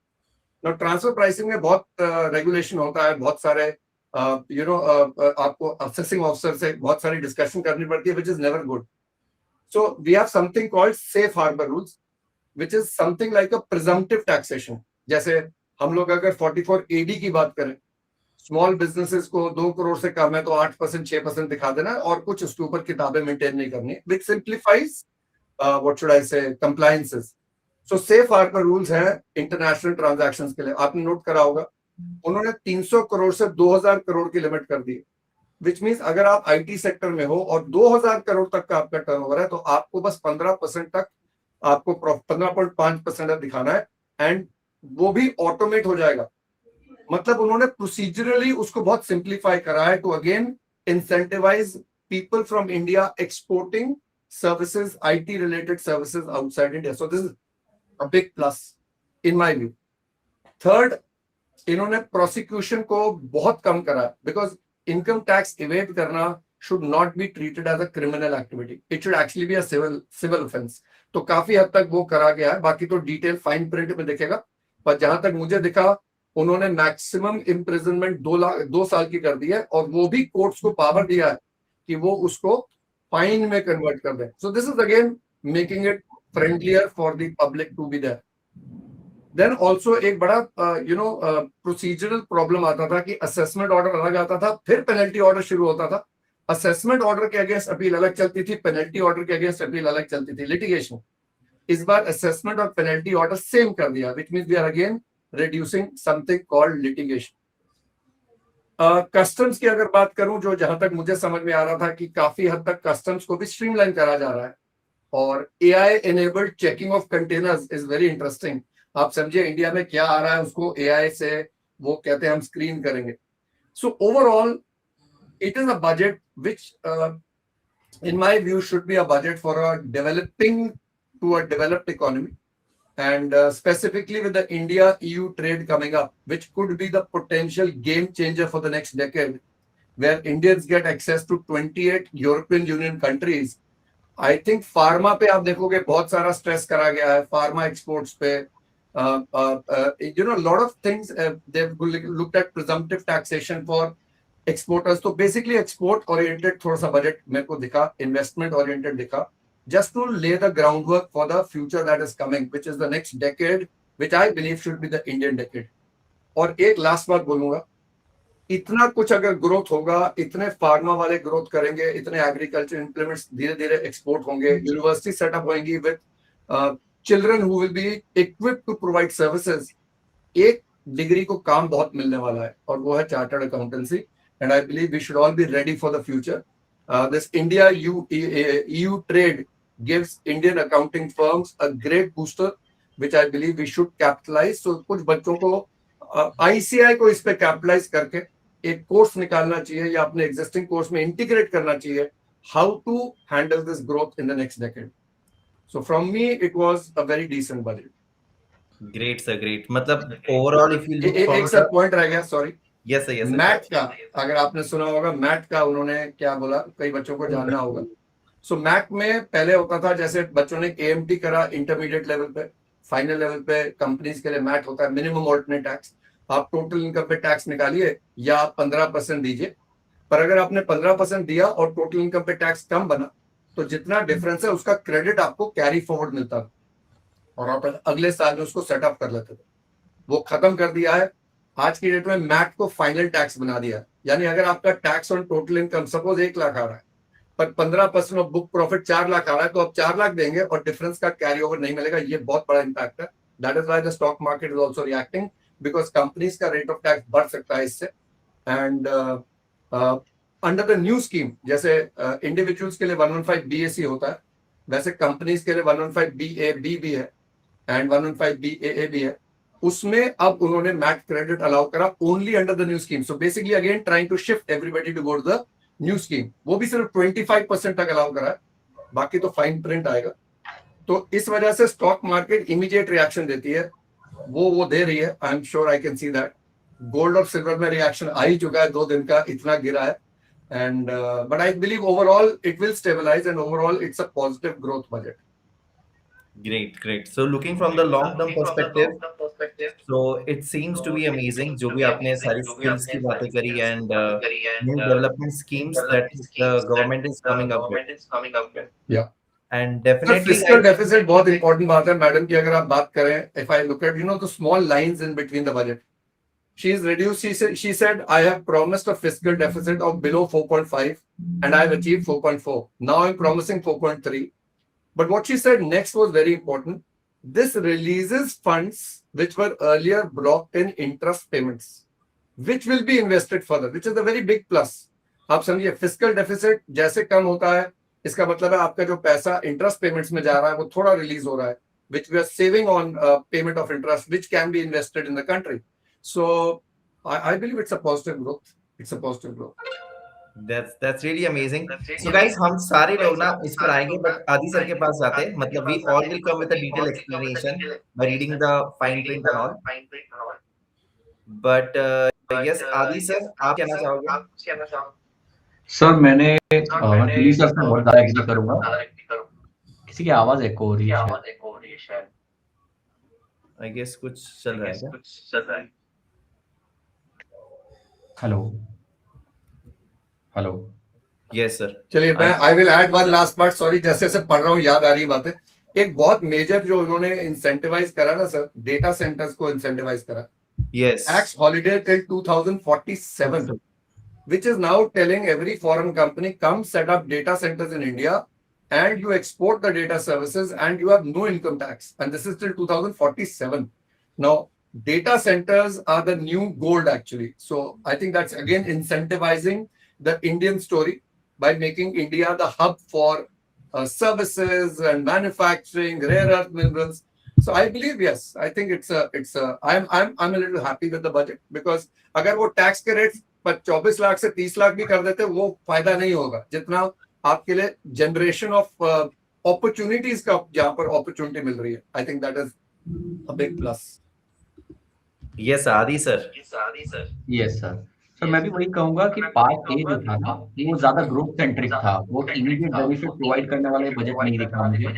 Now transfer pricing में बहुत रेगुलेशन होता है, बहुत सारे आपको असेसिंग ऑफिसर से बहुत सारी डिस्कशन करनी पड़ती है, which is never good. So we have something called safe harbour rules, which is something like a presumptive taxation. जैसे हम लोग अगर 44 AD की बात करें, स्मॉल बिजनेसेस को 2 करोड़ से कम है तो 8% 6% दिखा देना और कुछ उसके ऊपर किताबें मेंटेन नहीं करनी, which simplifies what should I say compliances. So safe harbour rules हैं इंटरनेशनल ट्रांजैक्शंस के लिए. आपने नोट करा होगा, उन्होंने 300 करोड़ से 2000 करोड़ की लिमिट कर दी, विच मींस अगर आप आईटी सेक्टर में हो और 2000 करोड़ तक का आपका टर्नओवर है, तो आपको बस 15% तक, आपको 15.5% दिखाना है, एंड वो भी ऑटोमेट हो जाएगा. मतलब उन्होंने प्रोसीजरली उसको बहुत सिंप्लीफाई करा है to again incentivise people from India exporting services, IT related services outside India. So this is a big plus in my view. Third, इन्होंने प्रोसिक्यूशन को बहुत कम करा है, बिकॉज इनकम टैक्स इवेड करना should not be treated as a criminal activity, it should actually be a civil offence. तो काफी हद तक वो करा गया है. बाकी तो डिटेल फाइन प्रिंट में दिखेगा, पर जहां तक मुझे दिखा, उन्होंने मैक्सिमम इम्प्रिजनमेंट 2 साल की कर दी है, और वो भी कोर्ट्स को पावर दिया है कि वो उसको फाइन में कन्वर्ट कर दें. So this is again making it friendlier for the public to be there. Then also एक बड़ा प्रोसीजरल प्रॉब्लम आता था कि असेसमेंट ऑर्डर अलग आता था, फिर पेनल्टी ऑर्डर शुरू होता था. असेसमेंट ऑर्डर के अगेंस्ट अपील अलग चलती थी, पेनल्टी ऑर्डर के अगेंस्ट अपील अलग चलती थी, लिटिगेशन. इस बार असेसमेंट और पेनल्टी ऑर्डर सेम कर दिया, which means we are again reducing something called litigation. Customs की अगर बात करूं, जो जहां तक मुझे समझ में आ रहा था कि काफी हद तक कस्टम्स को भी स्ट्रीमलाइन करा जा रहा है, और AI enabled checking of containers is very interesting. आप समझिए इंडिया में क्या आ रहा है, उसको एआई से वो कहते हैं हम स्क्रीन करेंगे. So overall it is a budget which, in my view, should be a budget for a developed economy. And specifically with the India-EU trade coming up, which could be the potential game changer for the next decade, where Indians get access to 28 European Union countries. I think pharma पे आप देखोगे बहुत सारा stress करा गया है, pharma exports पे, a lot of things, they've looked at presumptive taxation for exporters. तो basically export oriented थोड़ा सा budget मेरे को दिखा, investment oriented दिखा, just to lay the groundwork for the future that is coming, which is the next decade, which I believe should be the Indian decade. और एक last बात बोलूंगा, इतना कुछ अगर ग्रोथ होगा, इतने फार्मा वाले ग्रोथ करेंगे, इतने एग्रीकल्चर इंप्लीमेंट्स धीरे धीरे एक्सपोर्ट होंगे, यूनिवर्सिटी सेटअप होंगी with children who will be equipped to provide services, एक डिग्री को काम बहुत मिलने वाला है और वो है chartered accountancy. And I believe we should all be ready for the future. This India EU trade gives Indian accounting firms a great booster, which I believe we should capitalize. So कुछ बच्चों को ICI को इस पे capitalise करके एक course निकालना चाहिए या अपने एग्जिस्टिंग कोर्स में इंटीग्रेट करना चाहिए, how to handle this growth in the next decade. So from me it was a very decent budget.
Great sir, great. मतलब ओवरऑल इफ यू लुक
एक सर पॉइंट रह गया, sorry.
Yes sir, yes sir.
MAT का अगर आपने सुना होगा, math का उन्होंने क्या बोला, कई बच्चों को जानना होगा. सो मैथ में पहले होता था जैसे बच्चों ने AMT करा इंटरमीडिएट लेवल पे, फाइनल लेवल पे कंपनीज के लिए मैथ होता है मिनिमम ऑल्टरनेट टैक्स. आप टोटल इनकम पे टैक्स निकालिए या आप 15% दीजिए, पर अगर आपने 15% दिया और टोटल इनकम पे टैक्स कम बना तो जितना डिफरेंस है उसका क्रेडिट आपको कैरी फॉरवर्ड मिलता है और आप अगले साल में उसको सेटअप कर लेते थे. वो खत्म कर दिया है. आज की डेट में मैट को फाइनल टैक्स बना दिया, यानी अगर आपका tax on total income suppose 1 lakh आ रहा है पर 15% ऑफ बुक प्रॉफिट 4 लाख आ रहा है, तो आप 4 लाख देंगे और डिफरेंस का कैरी ओवर नहीं मिलेगा. ये बहुत बड़ा इंपैक्ट है. That is why the stock market is also reacting, because companies का रेट ऑफ टैक्स बढ़ सकता है इससे. And under the new scheme, जैसे इंडिविजुअल्स के लिए 115 BAC होता है, वैसे कंपनीज के लिए 115 BAB भी है एंड 115 BAA भी है. उसमें अब उन्होंने मैट क्रेडिट अलाउ करा only under the new scheme. So basically again trying to shift everybody to go to the new scheme. वो भी सिर्फ 25% तक अलाउ करा है, बाकी तो फाइन प्रिंट आएगा. तो इस वजह से स्टॉक मार्केट इमीडिएट रिएक्शन देती है, वो दे रही है. I am sure I can see that. Gold और सिल्वर में रिएक्शन आ ही चुका है, 2 दिन का इतना गिरा है. And but I believe overall it will stabilise and overall it's a positive growth budget.
Great, great. So looking from the long term perspective, so it seems to be amazing. जो भी आपने सारी skills की बातें करी and new development schemes that the government is coming up with.
Yeah.
And definitely
fiscal deficit बहुत important बात है मैडम की. अगर आप बात करें, if I look at the small lines in between the budget, she is reduced. She said I have promised a fiscal deficit of below 4.5 and I have achieved 4.4. Now I'm promising 4.3. But what she said next was very important. This releases funds which were earlier blocked in interest payments, which will be invested further, which is a very big plus. आप समझिए, fiscal deficit जैसे कम होता है, इसका मतलब है आपका जो पैसा इंटरेस्ट पेमेंट्स में जा रहा है वो थोड़ा रिलीज हो रहा है, which we are saving on payment of interest, which can be invested in the country. So I believe it's a positive growth. It's a positive growth.
That's really amazing. So guys, हम सारे लोग ना इस पर आएंगे, but आदि sir के पास जाते हैं. मतलब we all will come with a detailed explanation by reading the fine print and all. But yes, आदि सर, आप कहना चाहोगे?
सर मैंने प्लीज सर से बहुत ज्यादा एग्री करूंगा. किसी की आवाज एको हो रही है शायद.
I guess कुछ चल रहा है क्या?
हेलो.
Yes sir.
चलिए, मैं I will add one last part. Sorry, जैसे जैसे पढ़ रहा हूँ याद आ रही बातें. एक बहुत मेजर जो उन्होंने इंसेंटिवाइज करा ना सर, डेटा सेंटर्स को इंसेंटिवाइज करा.
Yes.
Tax holiday till 2047, which is now telling every foreign company, come set up data centers in India and you export the data services and you have no income tax. And this is till 2047. Now, data centers are the new gold actually. So I think that's again incentivizing the Indian story by making India the hub for services and manufacturing, rare earth minerals. So I believe, yes, I think I'm a little happy with the budget, because अगर वो tax के rates पर 24 लाख से 30 लाख भी कर देते वो फायदा नहीं होगा जितना आपके लिए जनरेशन ऑफ अपॉर्चुनिटीज का जहां पर अपॉर्चुनिटी मिल रही है. I think that is a big plus.
Yes आदि सर.
Yes sir. सर मैं भी वही कहूंगा कि पार्ट ए जो था ना वो ज्यादा ग्रोथ सेंट्रिक था, वो इमीडिएट बेनिफिट प्रोवाइड करने वाला बजट नहीं दिखा मुझे.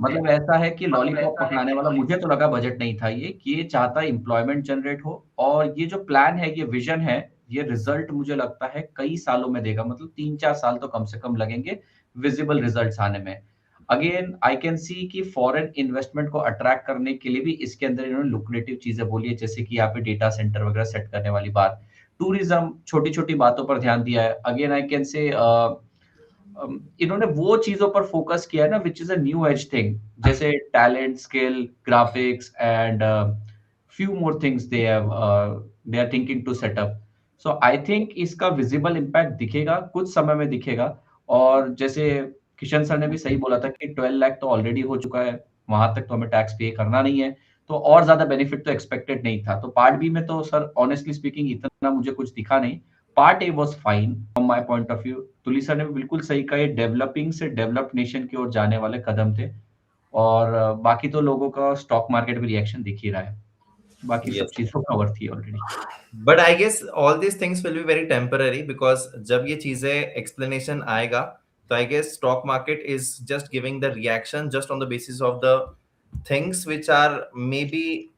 मतलब ऐसा है कि लॉलीपॉप पकड़ाने वाला मुझे तो लगा बजट नहीं था ये चाहता है एम्प्लॉयमेंट जनरेट हो, और ये जो प्लान है, ये विजन है, ये रिजल्ट मुझे लगता है कई सालों में देगा. मतलब 3-4 साल तो कम से कम लगेंगे विजिबल रिजल्ट्स आने में. अगेन आई कैन सी कि फॉरेन इन्वेस्टमेंट को अट्रैक्ट करने के लिए भी इसके अंदर इन्होंने लुक्रेटिव चीजें बोली है, जैसे कि यहाँ पे डेटा सेंटर वगैरह सेट करने वाली बात, टूरिज्म, छोटी छोटी बातों पर ध्यान दिया है. अगेन आई कैन से इन्होंने वो चीजों पर फोकस किया है ना which is a new age thing, जैसे talent, skill, graphics and few more things they are thinking to set up. So I think इसका विजिबल इम्पैक्ट दिखेगा, कुछ समय में दिखेगा. और जैसे किशन सर ने भी सही बोला था कि 12 लाख तो ऑलरेडी हो चुका है, वहां तक तो हमें टैक्स पे करना नहीं है, तो और ज्यादा बेनिफिट तो एक्सपेक्टेड नहीं था. तो पार्ट बी में तो सर ऑनेस्टली स्पीकिंग इतना मुझे कुछ दिखा नहीं. Part A was fine from my point of view. Tuli sir ने भी बिल्कुल सही कहा, ये डेवलपिंग से डेवलप्ड नेशन की ओर जाने वाले कदम थे. और बाकी तो लोगों का स्टॉक मार्केट में रिएक्शन दिख ही रहा है, बाकी सब चीजों कवर थी already.
But I guess all these things will be very temporary because जब ये चीजें एक्सप्लेनेशन आएगा तो I guess stock market is just giving the reaction just on the basis of the things which are may be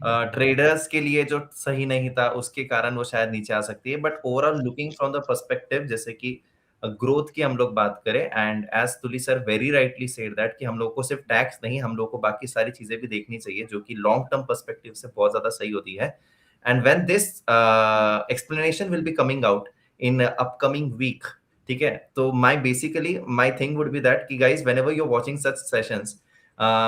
traders के लिए जो सही नहीं था उसके कारण वो शायद नीचे आ सकती है. But overall looking from the perspective जैसे कि ग्रोथ की हम लोग बात करें and as Tuli sir very rightly said that कि हम लोग को सिर्फ टैक्स नहीं, हम लोग को बाकी सारी चीजें भी देखनी चाहिए जो कि लॉन्ग टर्म पर्सपेक्टिव से बहुत ज्यादा सही होती है. And when this explanation will be coming out in upcoming week, ठीक है, तो my thing would be that कि guys whenever you're watching such sessions,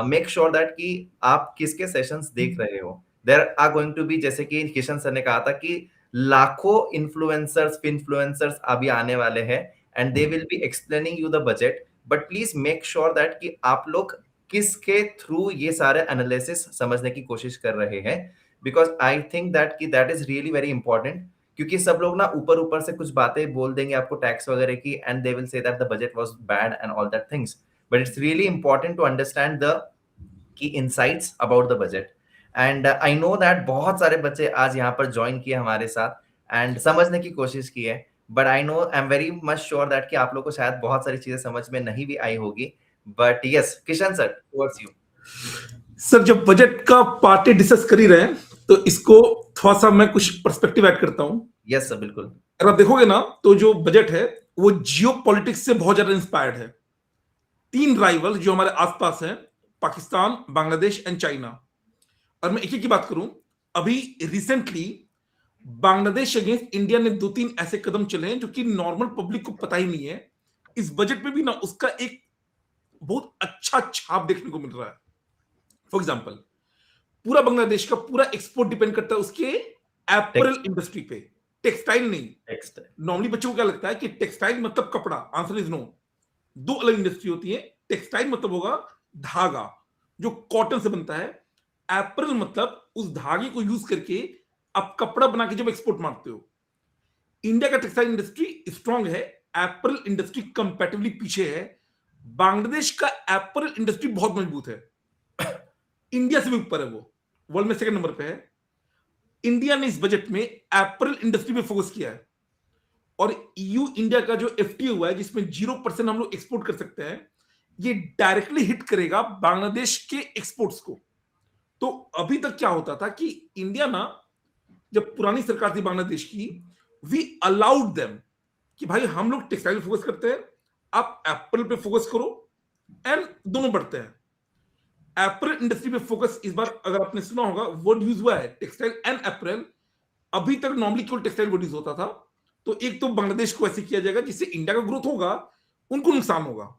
make sure that कि आप किसके sessions देख रहे हो. There are going to be, जैसे कि किशन सर ने कहा था कि लाखों influencers अभी आने वाले हैं and they will be explaining you the budget, but please make sure that कि आप लोग किसके थ्रू ये सारे एनालिसिस समझने की कोशिश कर रहे हैं. बिकॉज आई थिंक दैट कि that is really very important, क्योंकि सब लोग ना ऊपर से कुछ बातें बोल देंगे आपको टैक्स वगैरह की and they will say that the budget was bad and all that things. But it's really important to understand the key insights about the budget. And I know that बहुत सारे बच्चे आज यहाँ पर ज्वाइन किए हमारे साथ एंड समझने की कोशिश की है. But I know I am very much sure that कि आप लोग को शायद बहुत सारी चीजें समझ में नहीं भी आई होगी. But yes Kishan sir, towards you.
Sir जब बजट का पार्ट डिस्कस कर ही रहे हैं तो इसको थोड़ा सा मैं कुछ पर्सपेक्टिव ऐड करता हूं.
यस सर बिल्कुल.
अगर आप देखोगे ना तो जो बजट है वो जियो पॉलिटिक्स से बहुत ज्यादा इंस्पायर्ड है. 3 राइवल जो हमारे आसपास हैं, पाकिस्तान, बांग्लादेश एंड चाइना. और मैं एक की बात करूं, अभी रिसेंटली बांग्लादेश अगेंस्ट इंडिया ने 2-3 ऐसे कदम चले हैं जो कि नॉर्मल पब्लिक को पता ही नहीं है. इस बजट में भी ना उसका एक बहुत अच्छा छाप देखने को मिल रहा है. फॉर एग्जाम्पल, पूरा बांग्लादेश का पूरा एक्सपोर्ट डिपेंड करता है उसके एपरल इंडस्ट्री पे, टेक्सटाइल नहीं. नॉर्मली बच्चों को क्या लगता है कि टेक्सटाइल मतलब कपड़ा. Answer is no. 2 अलग इंडस्ट्री होती है. टेक्सटाइल मतलब होगा धागा जो कॉटन से बनता है. एपरल मतलब उस धागे को यूज करके आप कपड़ा बना के जब एक्सपोर्ट मारते हो. इंडिया का टेक्सटाइल इंडस्ट्री स्ट्रांग है, एपरल इंडस्ट्री कंपैरेटिवली पीछे है. बांग्लादेश का एपरल इंडस्ट्री बहुत मजबूत है, इंडिया से भी ऊपर है, वो वर्ल्ड में 2nd नंबर पे है. इंडिया ने इस बजट में एपरल इंडस्ट्री पे फोकस किया है. और ईयू इंडिया का जो एफटीए हुआ है जिसमें 0% हम लोग एक्सपोर्ट कर सकते हैं, ये डायरेक्टली हिट करेगा बांग्लादेश के एक्सपोर्ट्स को. तो अभी तक क्या होता था कि इंडिया ना, जब पुरानी सरकार थी बांग्लादेश की, वी अलाउड देम कि भाई हम लोग टेक्सटाइल पे फोकस करते हैं, आप एप्पल पे फोकस करो एंड दोनों बढ़ते हैं. एपरल इंडस्ट्री पे फोकस इस बार, अगर आपने सुना होगा, वर्ड यूज हुआ है टेक्सटाइल एंड एपरल. अभी तक नॉर्मली केवल टेक्सटाइल वर्ड यूज होता था. तो एक तो बांग्लादेश को ऐसे किया जाएगा जिससे इंडिया का ग्रोथ होगा, उनको नुकसान होगा.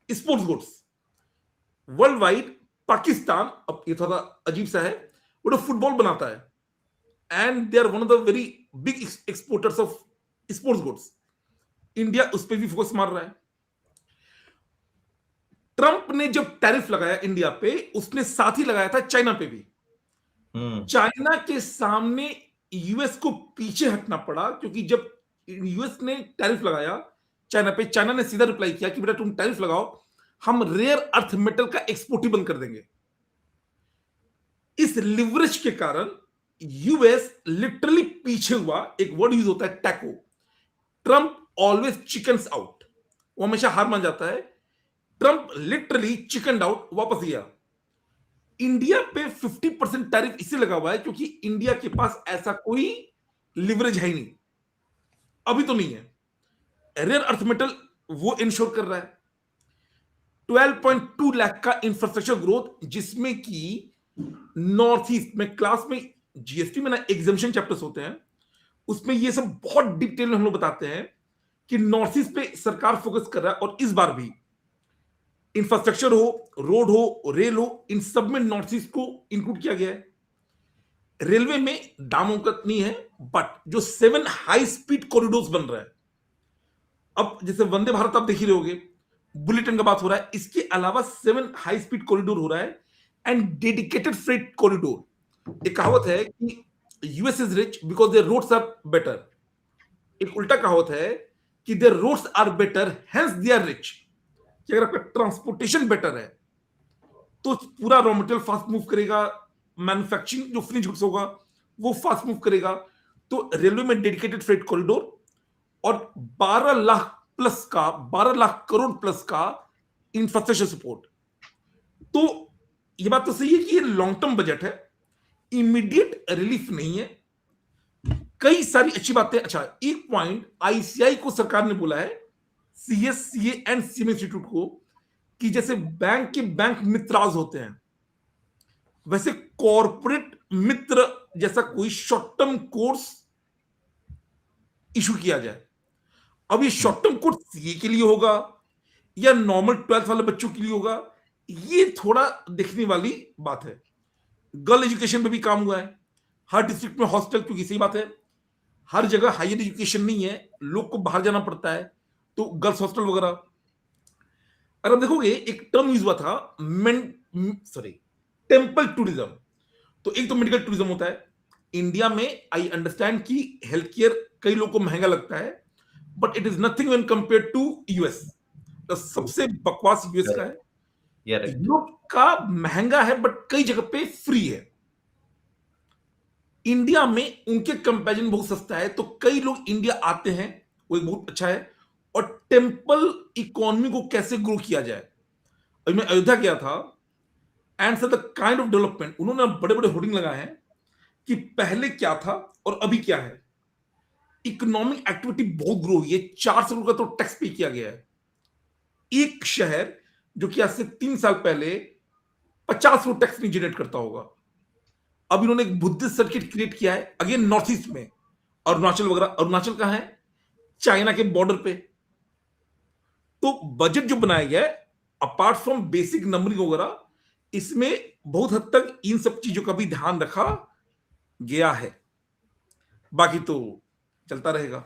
Sports goods world wide, Pakistan, अब ये थोड़ा अजीब सा है, वो फुटबॉल बनाता है and they are one of the very big exporters of sports goods. India उस पर भी फोकस मार रहा है. ट्रंप ने जब टैरिफ लगाया इंडिया पे, उसने साथ ही लगाया था चाइना पे भी. चाइना के सामने यूएस को पीछे हटना पड़ा, क्योंकि जब यूएस ने टैरिफ लगाया चाइना पे, चाइना ने सीधा रिप्लाई किया कि बेटा तुम टैरिफ लगाओ, हम रेयर अर्थ मेटल का एक्सपोर्ट ही बंद कर देंगे। इस लिवरेज के कारण यूएस लिटरली पीछे हुआ। एक वर्ड यूज होता है taco, Trump always chickens out, वो हमेशा हार मान जाता है। ट्रंप लिटरली चिकन आउट, वापस गया। इंडिया पे 50% टैरिफ इसलिए लगा हुआ है क्योंकि इंडिया के पास ऐसा कोई लिवरेज है ही नहीं, अभी तो नहीं है। रेयर अर्थ मेटल वो इंश्योर कर रहा है। 12.2 लाख का इंफ्रास्ट्रक्चर ग्रोथ, जिसमें कि नॉर्थ ईस्ट में, क्लास में जीएसटी में ना एग्जामिशन चैप्टर्स होते हैं, उसमें ये सब बहुत डिटेल में हम लोग बताते हैं कि नॉर्थ ईस्ट पे सरकार फोकस कर रहा है। और इस बार भी इंफ्रास्ट्रक्चर हो, रोड हो, रेल हो, इन सब में नॉर्थ ईस्ट को इंक्लूड किया गया है। रेलवे में दामोकत नहीं है, बट जो 7 हाई स्पीड कॉरिडोर्स बन रहा है, अब जैसे वंदे भारत आप देख ही रहे होगे, बुलेट ट्रेन का बात हो रहा है, इसके अलावा 7 हाई स्पीड कॉरिडोर हो रहा है एंड डेडिकेटेड फ्रेट कॉरिडोर। एक कहावत है कि US is rich because their roads are better. एक उल्टा कहावत है कि their roads are better hence they are rich, कि अगर आपका ट्रांसपोर्टेशन बेटर है तो पूरा रॉ मटेरियल फास्ट मूव करेगा, मैन्युफैक्चरिंग जो फिनिश गुड्स होगा वो फास्ट मूव करेगा। तो रेलवे में डेडिकेटेड फ्रेट कॉरिडोर और 12 लाख प्लस का, 12 लाख करोड़ प्लस का इंफ्रास्ट्रक्चर सपोर्ट। तो ये बात तो सही है कि ये लॉन्ग टर्म बजट है, इमीडिएट रिलीफ नहीं है। कई सारी अच्छी बातें। अच्छा, एक पॉइंट आईसीआई को सरकार ने बोला है, CS, CA and CM institute को, कि जैसे बैंक के बैंक मित्राज होते हैं, वैसे कॉर्पोरेट मित्र जैसा कोई शॉर्ट टर्म कोर्स इशू किया जाए। अब ये शॉर्ट टर्म कोर्स सीए के लिए होगा या नॉर्मल 12th वाले बच्चों के लिए होगा, ये थोड़ा देखने वाली बात है। गर्ल एजुकेशन में भी काम हुआ है, हर डिस्ट्रिक्ट में हॉस्टल, क्योंकि सही बात है हर जगह हायर एजुकेशन नहीं है, लोग को बाहर जाना पड़ता है, तो गर्ल्स हॉस्टल वगैरह। अगर आप देखोगे एक टर्म यूज हुआ था, टेम्पल टूरिज्म। तो एक तो मेडिकल टूरिज्म होता है इंडिया में। आई अंडरस्टैंड कि हेल्थ केयर कई लोगों को महंगा लगता है, but it is nothing when compare to US. तो सबसे बकवास यूएस का है, यूरोप का महंगा है बट कई जगह पे फ्री है। इंडिया में उनके कंपैरिजन बहुत सस्ता है, तो कई लोग इंडिया आते हैं, वो एक बहुत अच्छा है। और टेम्पल इकोनॉमी को कैसे ग्रो किया जाए। अभी मैं अयोध्या गया था, and sir the kind of development, उन्होंने बड़े बड़े होर्डिंग लगाए हैं कि पहले क्या था और अभी क्या है। इकोनॉमिक एक्टिविटी बहुत ग्रो हुई है, 400 करोड़ का तो टैक्स पे किया गया है। एक शहर जो कि आज से 3 साल पहले 50 करोड़ टैक्स नहीं जनरेट करता होगा, अब इन्होंने एक बुद्धिस्ट सर्किट क्रिएट किया है, अगेन नॉर्थ ईस्ट में, अरुणाचल वगैरह। अरुणाचल कहां है? चाइना के बॉर्डर पे। तो बजट जो बनाया गया है, अपार्ट फ्रॉम बेसिक नंबरिंग वगैरह, इसमें बहुत हद तक इन सब चीजों का भी ध्यान रखा गया है। बाकी तो चलता रहेगा।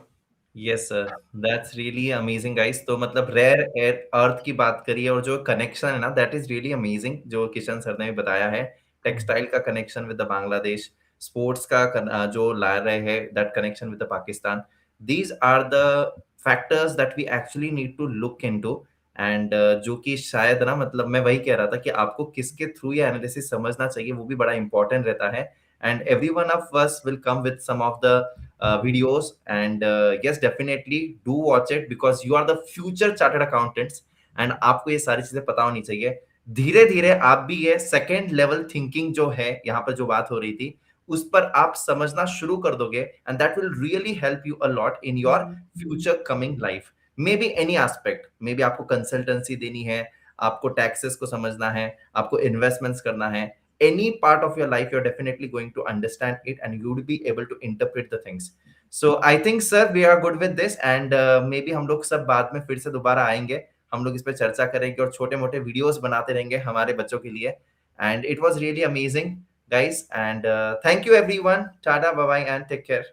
Yes sir, that's really amazing guys. तो मतलब रेयर अर्थ की बात करिए और जो कनेक्शन है ना, दैट इज रियली अमेजिंग जो किशन सर ने भी बताया है। टेक्सटाइल का connection with the Bangladesh, sports का जो ला रहे हैं, that connection with the Pakistan. These are the factors that we actually need to look into. And जो कि शायद ना, मतलब मैं वही कह रहा था कि आपको किसके थ्रू ये एनालिसिस समझना चाहिए, वो भी बड़ा इंपॉर्टेंट रहता है। And every one of us will come with some of the videos, and yes, definitely do watch it because you are the future chartered accountants and आपको ये सारी चीजें पता होनी चाहिए। धीरे धीरे आप भी ये सेकेंड लेवल थिंकिंग जो है, यहाँ पर जो बात हो रही थी, उस पर आप समझना शुरू कर दोगे, and that will really help you a lot in your future coming life. May be any aspect, may be आपको कंसल्टेंसी देनी है, आपको टैक्सेस को समझना है, आपको इन्वेस्टमेंट्स करना है, any part of your life, you're definitely going to understand it and you would be able to interpret the things. So I think sir we are good with this, and maybe हम लोग सब बाद में फिर से दोबारा आएंगे, हम लोग इस पे चर्चा करेंगे और छोटे मोटे वीडियोस बनाते रहेंगे हमारे बच्चों के लिए। and it was really amazing guys, and thank you everyone. Tata, bye bye and take care.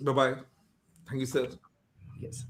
Bye bye. Thank you sir.
Yes.